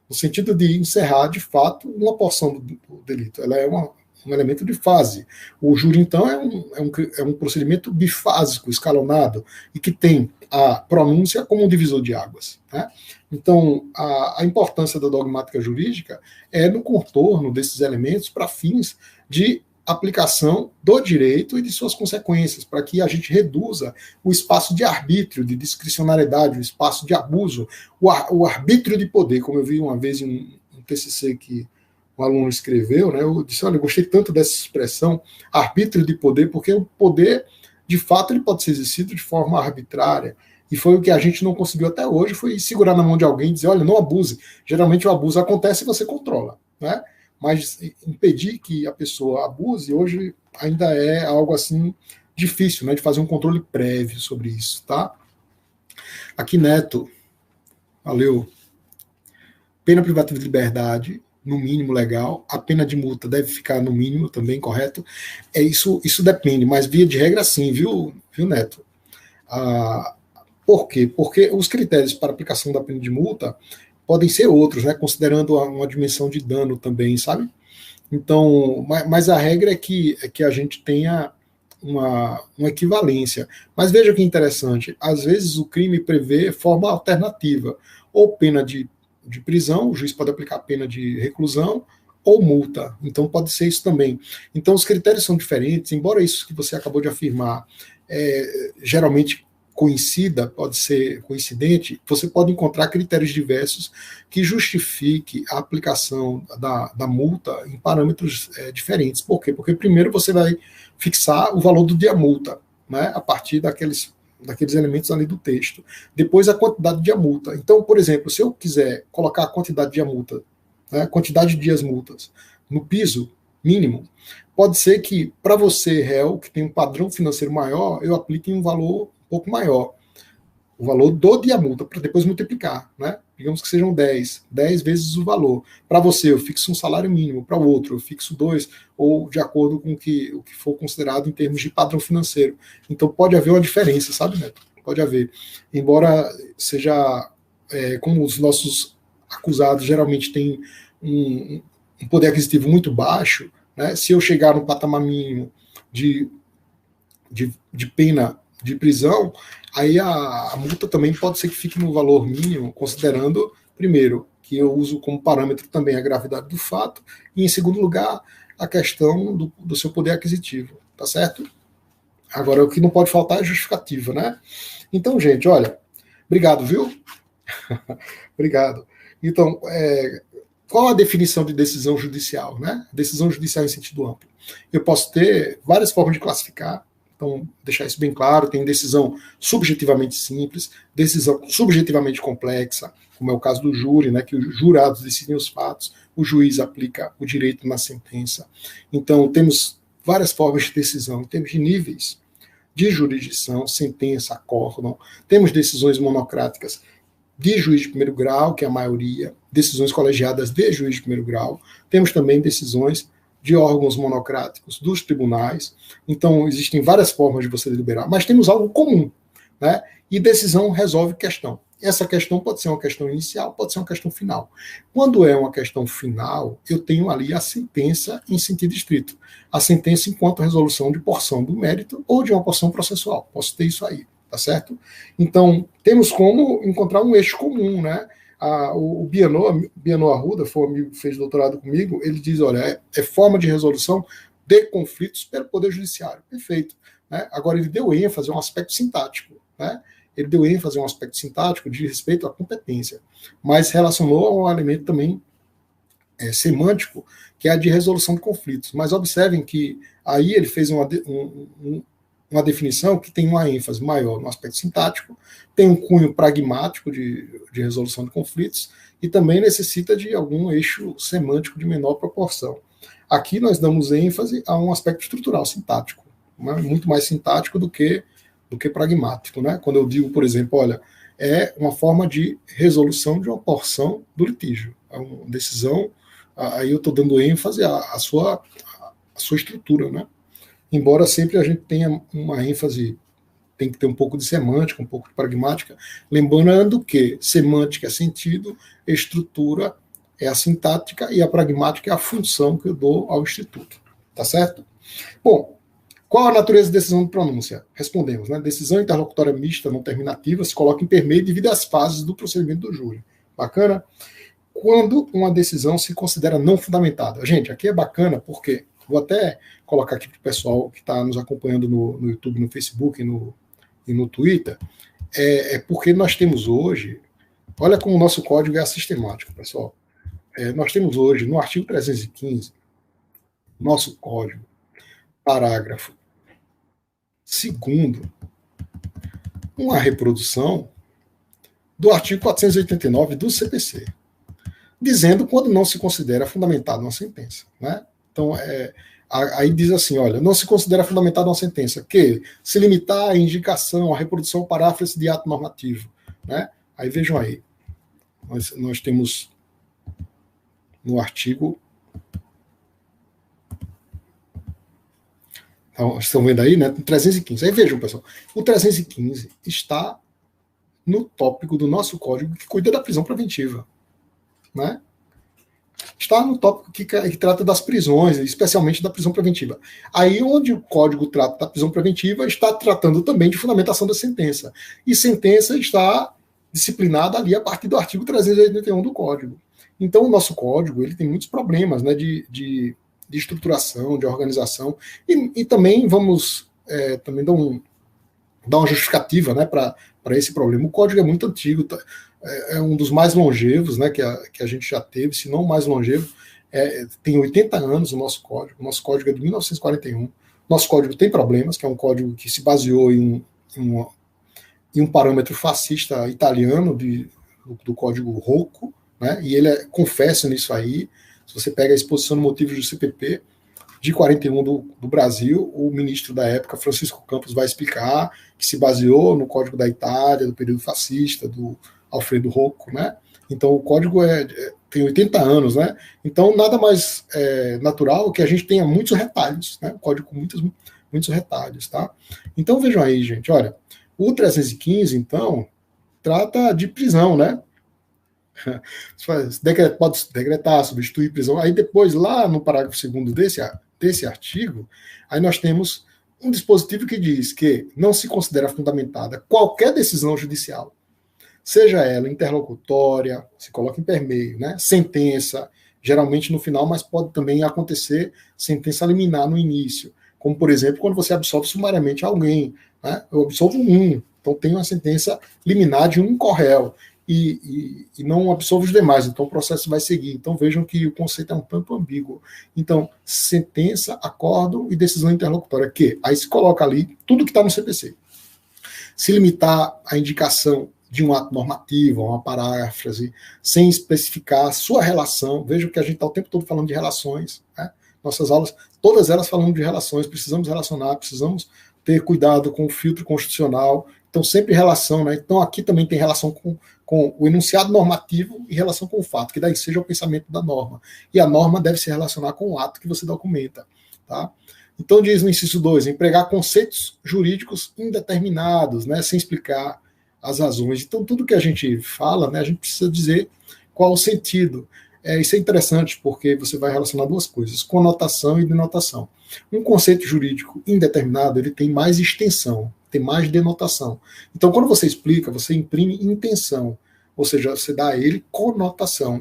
no sentido de encerrar, de fato, uma porção do delito. Ela é um elemento de fase. O júri, então, é um procedimento bifásico, escalonado, e que tem a pronúncia como um divisor de águas. Né? Então, a importância da dogmática jurídica é no contorno desses elementos para fins de aplicação do direito e de suas consequências, para que a gente reduza o espaço de arbítrio, de discricionariedade, o espaço de abuso, o arbítrio de poder, como eu vi uma vez em um TCC que um aluno escreveu, né, eu disse, olha, eu gostei tanto dessa expressão, arbítrio de poder, porque o poder, de fato, ele pode ser exercido de forma arbitrária, e foi o que a gente não conseguiu até hoje, foi segurar na mão de alguém e dizer, olha, não abuse. Geralmente o abuso acontece e você controla, né? Mas impedir que a pessoa abuse hoje ainda é algo assim difícil, né, de fazer um controle prévio sobre isso, tá? Aqui, Neto, valeu. Pena privativa de liberdade, no mínimo legal, a pena de multa deve ficar no mínimo também, correto? Isso depende, mas via de regra sim, viu Neto? Por quê? Porque os critérios para aplicação da pena de multa podem ser outros, né, considerando uma dimensão de dano também, sabe? Então, mas a regra é que a gente tenha uma equivalência. Mas veja que interessante, às vezes o crime prevê forma alternativa, ou pena de prisão, o juiz pode aplicar pena de reclusão, ou multa, então pode ser isso também. Então os critérios são diferentes, embora isso que você acabou de afirmar geralmente coincida, pode ser coincidente, você pode encontrar critérios diversos que justifique a aplicação da multa em parâmetros diferentes. Por quê? Porque primeiro você vai fixar o valor do dia multa, né, a partir daqueles daqueles elementos ali do texto. Depois a quantidade de multa. Então, por exemplo, se eu quiser colocar a quantidade de multa, né, quantidade de dias multas, no piso mínimo, pode ser que para você, réu, que tem um padrão financeiro maior, eu aplique um valor um pouco maior. O valor do dia multa, para depois multiplicar, né? Digamos que sejam 10 vezes o valor. Para você, eu fixo um salário mínimo, para o outro, eu fixo 2, ou de acordo com o que for considerado em termos de padrão financeiro. Então pode haver uma diferença, sabe, Neto? Pode haver. Embora seja, como os nossos acusados geralmente têm um poder aquisitivo muito baixo, né? Se eu chegar no patamar mínimo de pena de prisão, aí a multa também pode ser que fique no valor mínimo, considerando, primeiro, que eu uso como parâmetro também a gravidade do fato, e em segundo lugar, a questão do seu poder aquisitivo, tá certo? Agora, o que não pode faltar é justificativa, né? Então, gente, olha, obrigado, viu? Obrigado. Então, qual a definição de decisão judicial, né? Decisão judicial em sentido amplo. Eu posso ter várias formas de classificar. Então, deixar isso bem claro, tem decisão subjetivamente simples, decisão subjetivamente complexa, como é o caso do júri, né, que os jurados decidem os fatos, o juiz aplica o direito na sentença. Então, temos várias formas de decisão, temos de níveis de jurisdição, sentença, acórdão, temos decisões monocráticas de juiz de primeiro grau, que é a maioria, decisões colegiadas de juiz de primeiro grau, temos também decisões de órgãos monocráticos dos tribunais. Então, existem várias formas de você deliberar, mas temos algo comum, né? E decisão resolve questão. Essa questão pode ser uma questão inicial, pode ser uma questão final. Quando é uma questão final, eu tenho ali a sentença em sentido estrito. A sentença enquanto resolução de porção do mérito ou de uma porção processual. Posso ter isso aí, tá certo? Então, temos como encontrar um eixo comum, né? O Bianor Arruda, foi um amigo que fez doutorado comigo, ele diz, olha, é forma de resolução de conflitos pelo Poder Judiciário. Perfeito. Né? Agora, ele deu ênfase a um aspecto sintático, né? Ele deu ênfase a um aspecto sintático de respeito à competência, mas relacionou a um elemento também semântico, que é a de resolução de conflitos. Mas observem que aí ele fez uma definição que tem uma ênfase maior no aspecto sintático, tem um cunho pragmático de resolução de conflitos e também necessita de algum eixo semântico de menor proporção. Aqui nós damos ênfase a um aspecto estrutural, sintático, né? Muito mais sintático do que pragmático. Né? Quando eu digo, por exemplo, olha, é uma forma de resolução de uma porção do litígio, é uma decisão, aí eu estou dando ênfase à sua estrutura, né? Embora sempre a gente tenha uma ênfase, tem que ter um pouco de semântica, um pouco de pragmática, lembrando que semântica é sentido, estrutura é a sintática e a pragmática é a função que eu dou ao instituto. Tá certo? Bom, qual a natureza da decisão de pronúncia? Respondemos, né? Decisão interlocutória mista não terminativa se coloca em permeio devido às fases do procedimento do júri. Bacana? Quando uma decisão se considera não fundamentada. Gente, aqui é bacana porque vou até colocar aqui para o pessoal que está nos acompanhando no YouTube, no Facebook e no Twitter, porque nós temos hoje, olha como o nosso código é assistemático, pessoal. Nós temos hoje, no artigo 315, nosso código, parágrafo 2º, uma reprodução do artigo 489 do CPC, dizendo quando não se considera fundamentada uma sentença, né? Então, aí diz assim, olha, não se considera fundamentada uma sentença que se limitar à indicação, à reprodução ou paráfrase de ato normativo, né? Aí vejam aí, nós temos no artigo, então, estão vendo aí, né? 315. Aí vejam, pessoal, o 315 está no tópico do nosso código que cuida da prisão preventiva, né? Está no tópico que trata das prisões, especialmente da prisão preventiva. Aí onde o código trata da prisão preventiva, está tratando também de fundamentação da sentença. E sentença está disciplinada ali a partir do artigo 381 do código. Então o nosso código ele tem muitos problemas, né, de estruturação, de organização, e também vamos também dar uma justificativa, né, para esse problema. O código é muito antigo, é um dos mais longevos, né, que a gente já teve, se não o mais longevo, tem 80 anos o nosso código é de 1941, nosso código tem problemas, que é um código que se baseou em e um parâmetro fascista italiano do código Rocco, né? E ele confessa nisso aí. Se você pega a exposição de motivos do CPP de 41 do Brasil, o ministro da época, Francisco Campos, vai explicar que se baseou no código da Itália, do período fascista, do Alfredo Rocco, né? Então o código tem 80 anos, né? Então nada mais natural que a gente tenha muitos retalhos, né? O código com muitos retalhos, tá? Então vejam aí, gente, olha, o 315, então, trata de prisão, né? Pode decretar, substituir prisão. Aí depois, lá no parágrafo 2º desse artigo, aí nós temos um dispositivo que diz que não se considera fundamentada qualquer decisão judicial, seja ela interlocutória, se coloca em permeio, né? Sentença, geralmente no final, mas pode também acontecer sentença liminar no início, como, por exemplo, quando você absolve sumariamente alguém, né? Eu absolvo então tem uma sentença liminar de um réu, e não absolve os demais, então o processo vai seguir. Então vejam que o conceito é um tanto ambíguo. Então, sentença, acordo e decisão interlocutória, que aí se coloca ali tudo que está no CPC. Se limitar à indicação de um ato normativo, uma paráfrase, sem especificar a sua relação, vejam que a gente está o tempo todo falando de relações, né? Nossas aulas, todas elas falando de relações, precisamos relacionar, precisamos ter cuidado com o filtro constitucional, então sempre relação, né? Então aqui também tem relação com o enunciado normativo e relação com o fato, que daí seja o pensamento da norma. E a norma deve se relacionar com o ato que você documenta, tá? Então diz no inciso 2, empregar conceitos jurídicos indeterminados, né, sem explicar as razões. Então tudo que a gente fala, né, a gente precisa dizer qual o sentido. Isso é interessante porque você vai relacionar duas coisas, conotação e denotação. Um conceito jurídico indeterminado, ele tem mais extensão, tem mais denotação. Então, quando você explica, você imprime intenção, ou seja, você dá a ele conotação,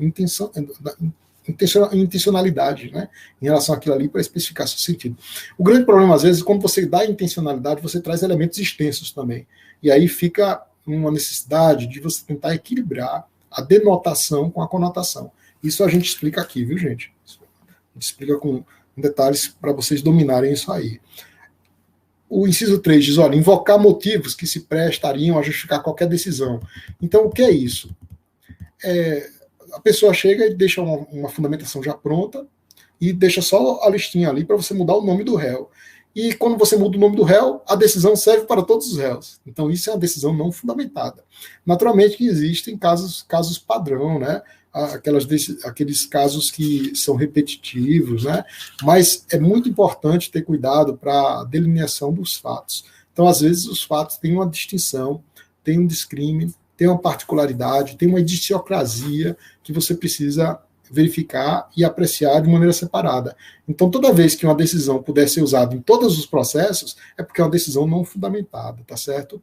intencionalidade, né, em relação àquilo ali para especificar seu sentido. O grande problema, às vezes, quando você dá intencionalidade, você traz elementos extensos também. E aí fica uma necessidade de você tentar equilibrar a denotação com a conotação. Isso a gente explica aqui, viu, gente? A gente explica com detalhes para vocês dominarem isso aí. O inciso 3 diz, olha, invocar motivos que se prestariam a justificar qualquer decisão. Então, o que é isso? A pessoa chega e deixa uma fundamentação já pronta e deixa só a listinha ali para você mudar o nome do réu. E quando você muda o nome do réu, a decisão serve para todos os réus. Então, isso é uma decisão não fundamentada. Naturalmente que existem casos padrão, né? Aqueles casos que são repetitivos, né? Mas é muito importante ter cuidado para a delineação dos fatos. Então, às vezes, os fatos têm uma distinção, têm um discrime, têm uma particularidade, têm uma idiosincrasia que você precisa verificar e apreciar de maneira separada. Então, toda vez que uma decisão puder ser usada em todos os processos, é porque é uma decisão não fundamentada, tá certo?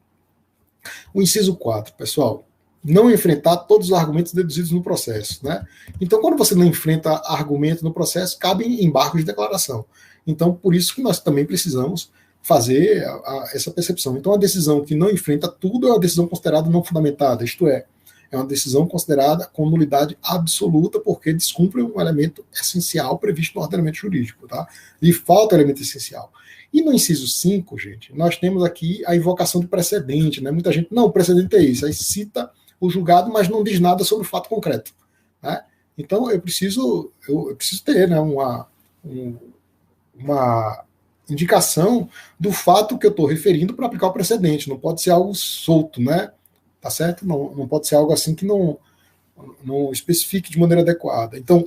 O inciso 4, pessoal, não enfrentar todos os argumentos deduzidos no processo, né? Então, quando você não enfrenta argumento no processo, cabem embargos de declaração. Então, por isso que nós também precisamos fazer essa percepção. Então, a decisão que não enfrenta tudo é uma decisão considerada não fundamentada, isto é uma decisão considerada com nulidade absoluta, porque descumpre um elemento essencial previsto no ordenamento jurídico, tá? Lhe falta o elemento essencial. E no inciso 5, gente, nós temos aqui a invocação do precedente, né? Muita gente, não, o precedente é isso, aí cita o julgado, mas não diz nada sobre o fato concreto, né? Então eu preciso ter, né, uma indicação do fato que eu estou referindo para aplicar o precedente, não pode ser algo solto, né? Tá certo? Não pode ser algo assim que não especifique de maneira adequada. Então,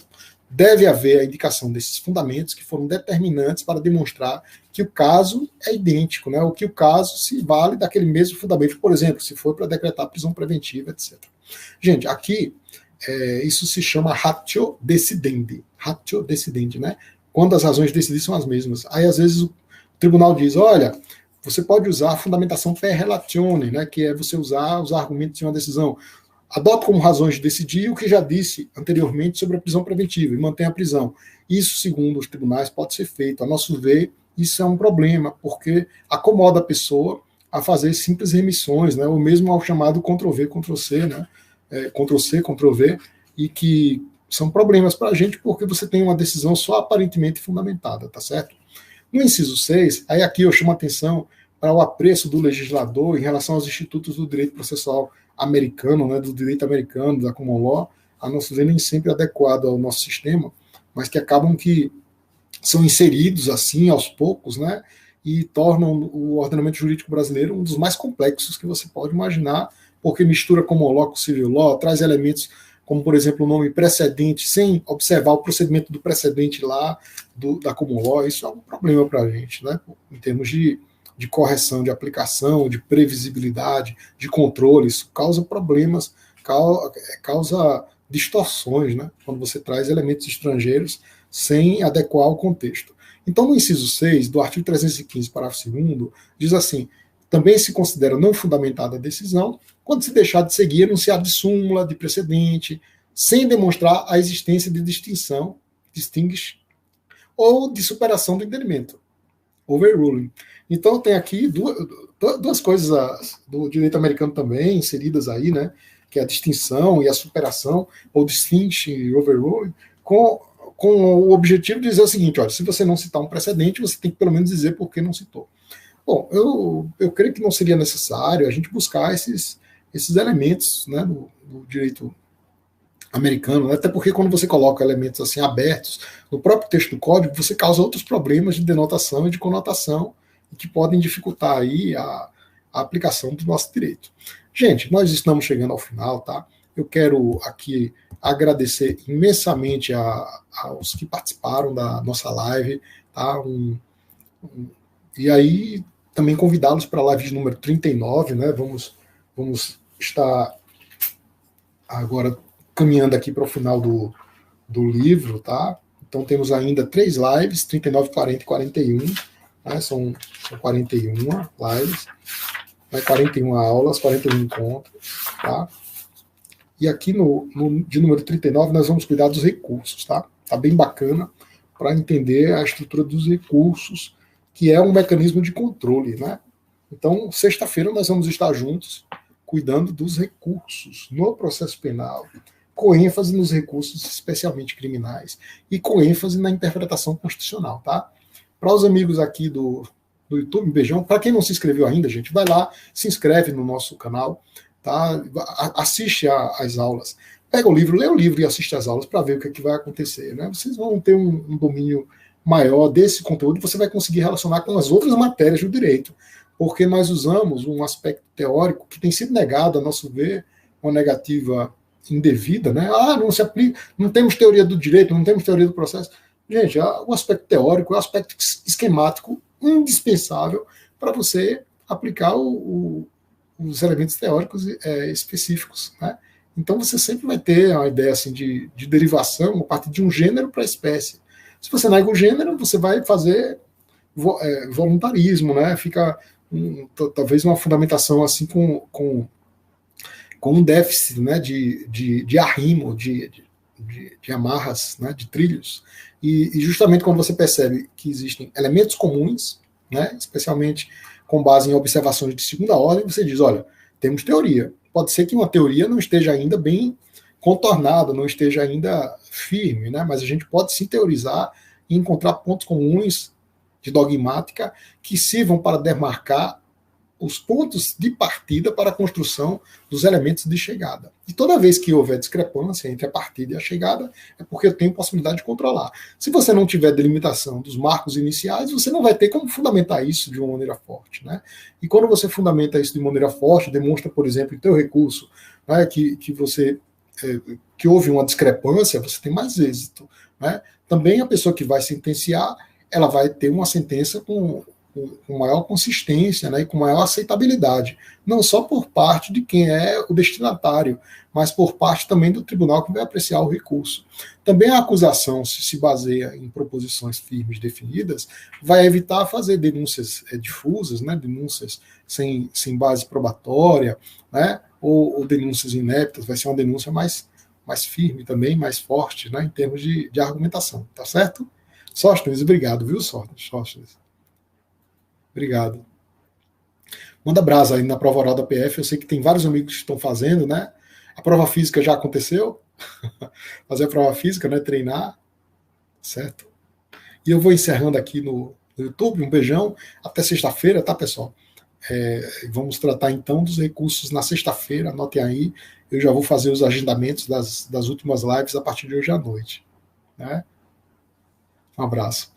deve haver a indicação desses fundamentos que foram determinantes para demonstrar que o caso é idêntico, né? Ou que o caso se vale daquele mesmo fundamento, por exemplo, se for para decretar prisão preventiva, etc. Gente, aqui, isso se chama ratio decidendi. Ratio decidendi, né? Quando as razões de decidir são as mesmas. Aí, às vezes, o tribunal diz, olha, você pode usar a fundamentação per relatione, né, que é você usar os argumentos de uma decisão. Adota como razões de decidir o que já disse anteriormente sobre a prisão preventiva e mantém a prisão. Isso, segundo os tribunais, pode ser feito. A nosso ver, isso é um problema, porque acomoda a pessoa a fazer simples remissões, né, ou mesmo ao chamado Ctrl-V, Ctrl-C, né, Ctrl-C, Ctrl-V, e que são problemas para a gente porque você tem uma decisão só aparentemente fundamentada, tá certo? No inciso 6, aí aqui eu chamo a atenção para o apreço do legislador em relação aos institutos do direito processual americano, né, do direito americano, da common law, a nosso ver nem sempre adequado ao nosso sistema, mas que acabam que são inseridos assim aos poucos, né, e tornam o ordenamento jurídico brasileiro um dos mais complexos que você pode imaginar, porque mistura common law com civil law, traz elementos como, por exemplo, o nome precedente, sem observar o procedimento do precedente lá da common law. Isso é um problema para a gente, né, em termos de correção, de aplicação, de previsibilidade, de controle. Isso causa problemas, causa distorções, né, quando você traz elementos estrangeiros sem adequar ao contexto. Então, no inciso 6 do artigo 315, parágrafo 2º, diz assim: também se considera não fundamentada a decisão quando se deixar de seguir enunciado de súmula, de precedente, sem demonstrar a existência de distinção, distinguish, ou de superação do entendimento, overruling. Então, tem aqui duas coisas do direito americano também inseridas aí, né, que é a distinção e a superação, ou distinction e overruling, com o objetivo de dizer o seguinte: olha, se você não citar um precedente, você tem que pelo menos dizer por que não citou. Bom, eu creio que não seria necessário a gente buscar esses elementos, né, do direito americano, né, até porque quando você coloca elementos assim abertos no próprio texto do código, você causa outros problemas de denotação e de conotação que podem dificultar aí a aplicação do nosso direito. Gente, nós estamos chegando ao final, tá? Eu quero aqui agradecer imensamente aos que participaram da nossa live, tá? E aí também convidá-los para a live de número 39, né? Vamos estar agora caminhando aqui para o final do livro, tá? Então temos ainda 3 lives, 39, 40 e 41, né? São 41 lives, né? 41 aulas, 41 encontros, tá? E aqui de número 39 nós vamos cuidar dos recursos, tá? Tá bem bacana para entender a estrutura dos recursos, que é um mecanismo de controle, né? Então, sexta-feira nós vamos estar juntos cuidando dos recursos no processo penal, com ênfase nos recursos especialmente criminais e com ênfase na interpretação constitucional, tá? Para os amigos aqui do YouTube, um beijão. Para quem não se inscreveu ainda, gente, vai lá, se inscreve no nosso canal, tá? Assiste às aulas. Pega o livro, lê o livro e assiste às aulas para ver o que, é que vai acontecer, né? Vocês vão ter um domínio maior desse conteúdo, você vai conseguir relacionar com as outras matérias do direito, porque nós usamos um aspecto teórico que tem sido negado, a nosso ver, uma negativa indevida, né? Não se aplica, não temos teoria do direito, não temos teoria do processo. Gente, o aspecto teórico é um aspecto esquemático indispensável para você aplicar os elementos teóricos específicos, né? Então você sempre vai ter uma ideia assim de derivação a partir de um gênero para a espécie. Se você nega o gênero, você vai fazer voluntarismo, né? Fica talvez uma fundamentação assim com um déficit, né, de arrimo, de amarras, né, de trilhos. E justamente quando você percebe que existem elementos comuns, né, especialmente com base em observações de segunda ordem, você diz: olha, temos teoria. Pode ser que uma teoria não esteja ainda bem contornada, não esteja ainda firme, né, mas a gente pode sim teorizar e encontrar pontos comuns de dogmática que sirvam para demarcar os pontos de partida para a construção dos elementos de chegada. E toda vez que houver discrepância entre a partida e a chegada, é porque eu tenho possibilidade de controlar. Se você não tiver delimitação dos marcos iniciais, você não vai ter como fundamentar isso de uma maneira forte, né? E quando você fundamenta isso de maneira forte, demonstra, por exemplo, em teu recurso, né, que houve uma discrepância, você tem mais êxito, né? Também a pessoa que vai sentenciar, ela vai ter uma sentença com maior consistência, né, e com maior aceitabilidade, não só por parte de quem é o destinatário, mas por parte também do tribunal que vai apreciar o recurso. Também a acusação, se baseia em proposições firmes definidas, vai evitar fazer denúncias difusas, né, denúncias sem base probatória, né, ou denúncias ineptas. Vai ser uma denúncia mais firme também, mais forte, né, em termos de argumentação, tá certo? Sóstenes, obrigado, viu, Sóstenes? Obrigado. Manda brasa aí na prova oral da PF. Eu sei que tem vários amigos que estão fazendo, né? A prova física já aconteceu. Fazer a prova física, né? Treinar. Certo? E eu vou encerrando aqui no YouTube. Um beijão. Até sexta-feira, tá, pessoal? Vamos tratar então dos recursos na sexta-feira, anotem aí. Eu já vou fazer os agendamentos das últimas lives a partir de hoje à noite. Né? Um abraço.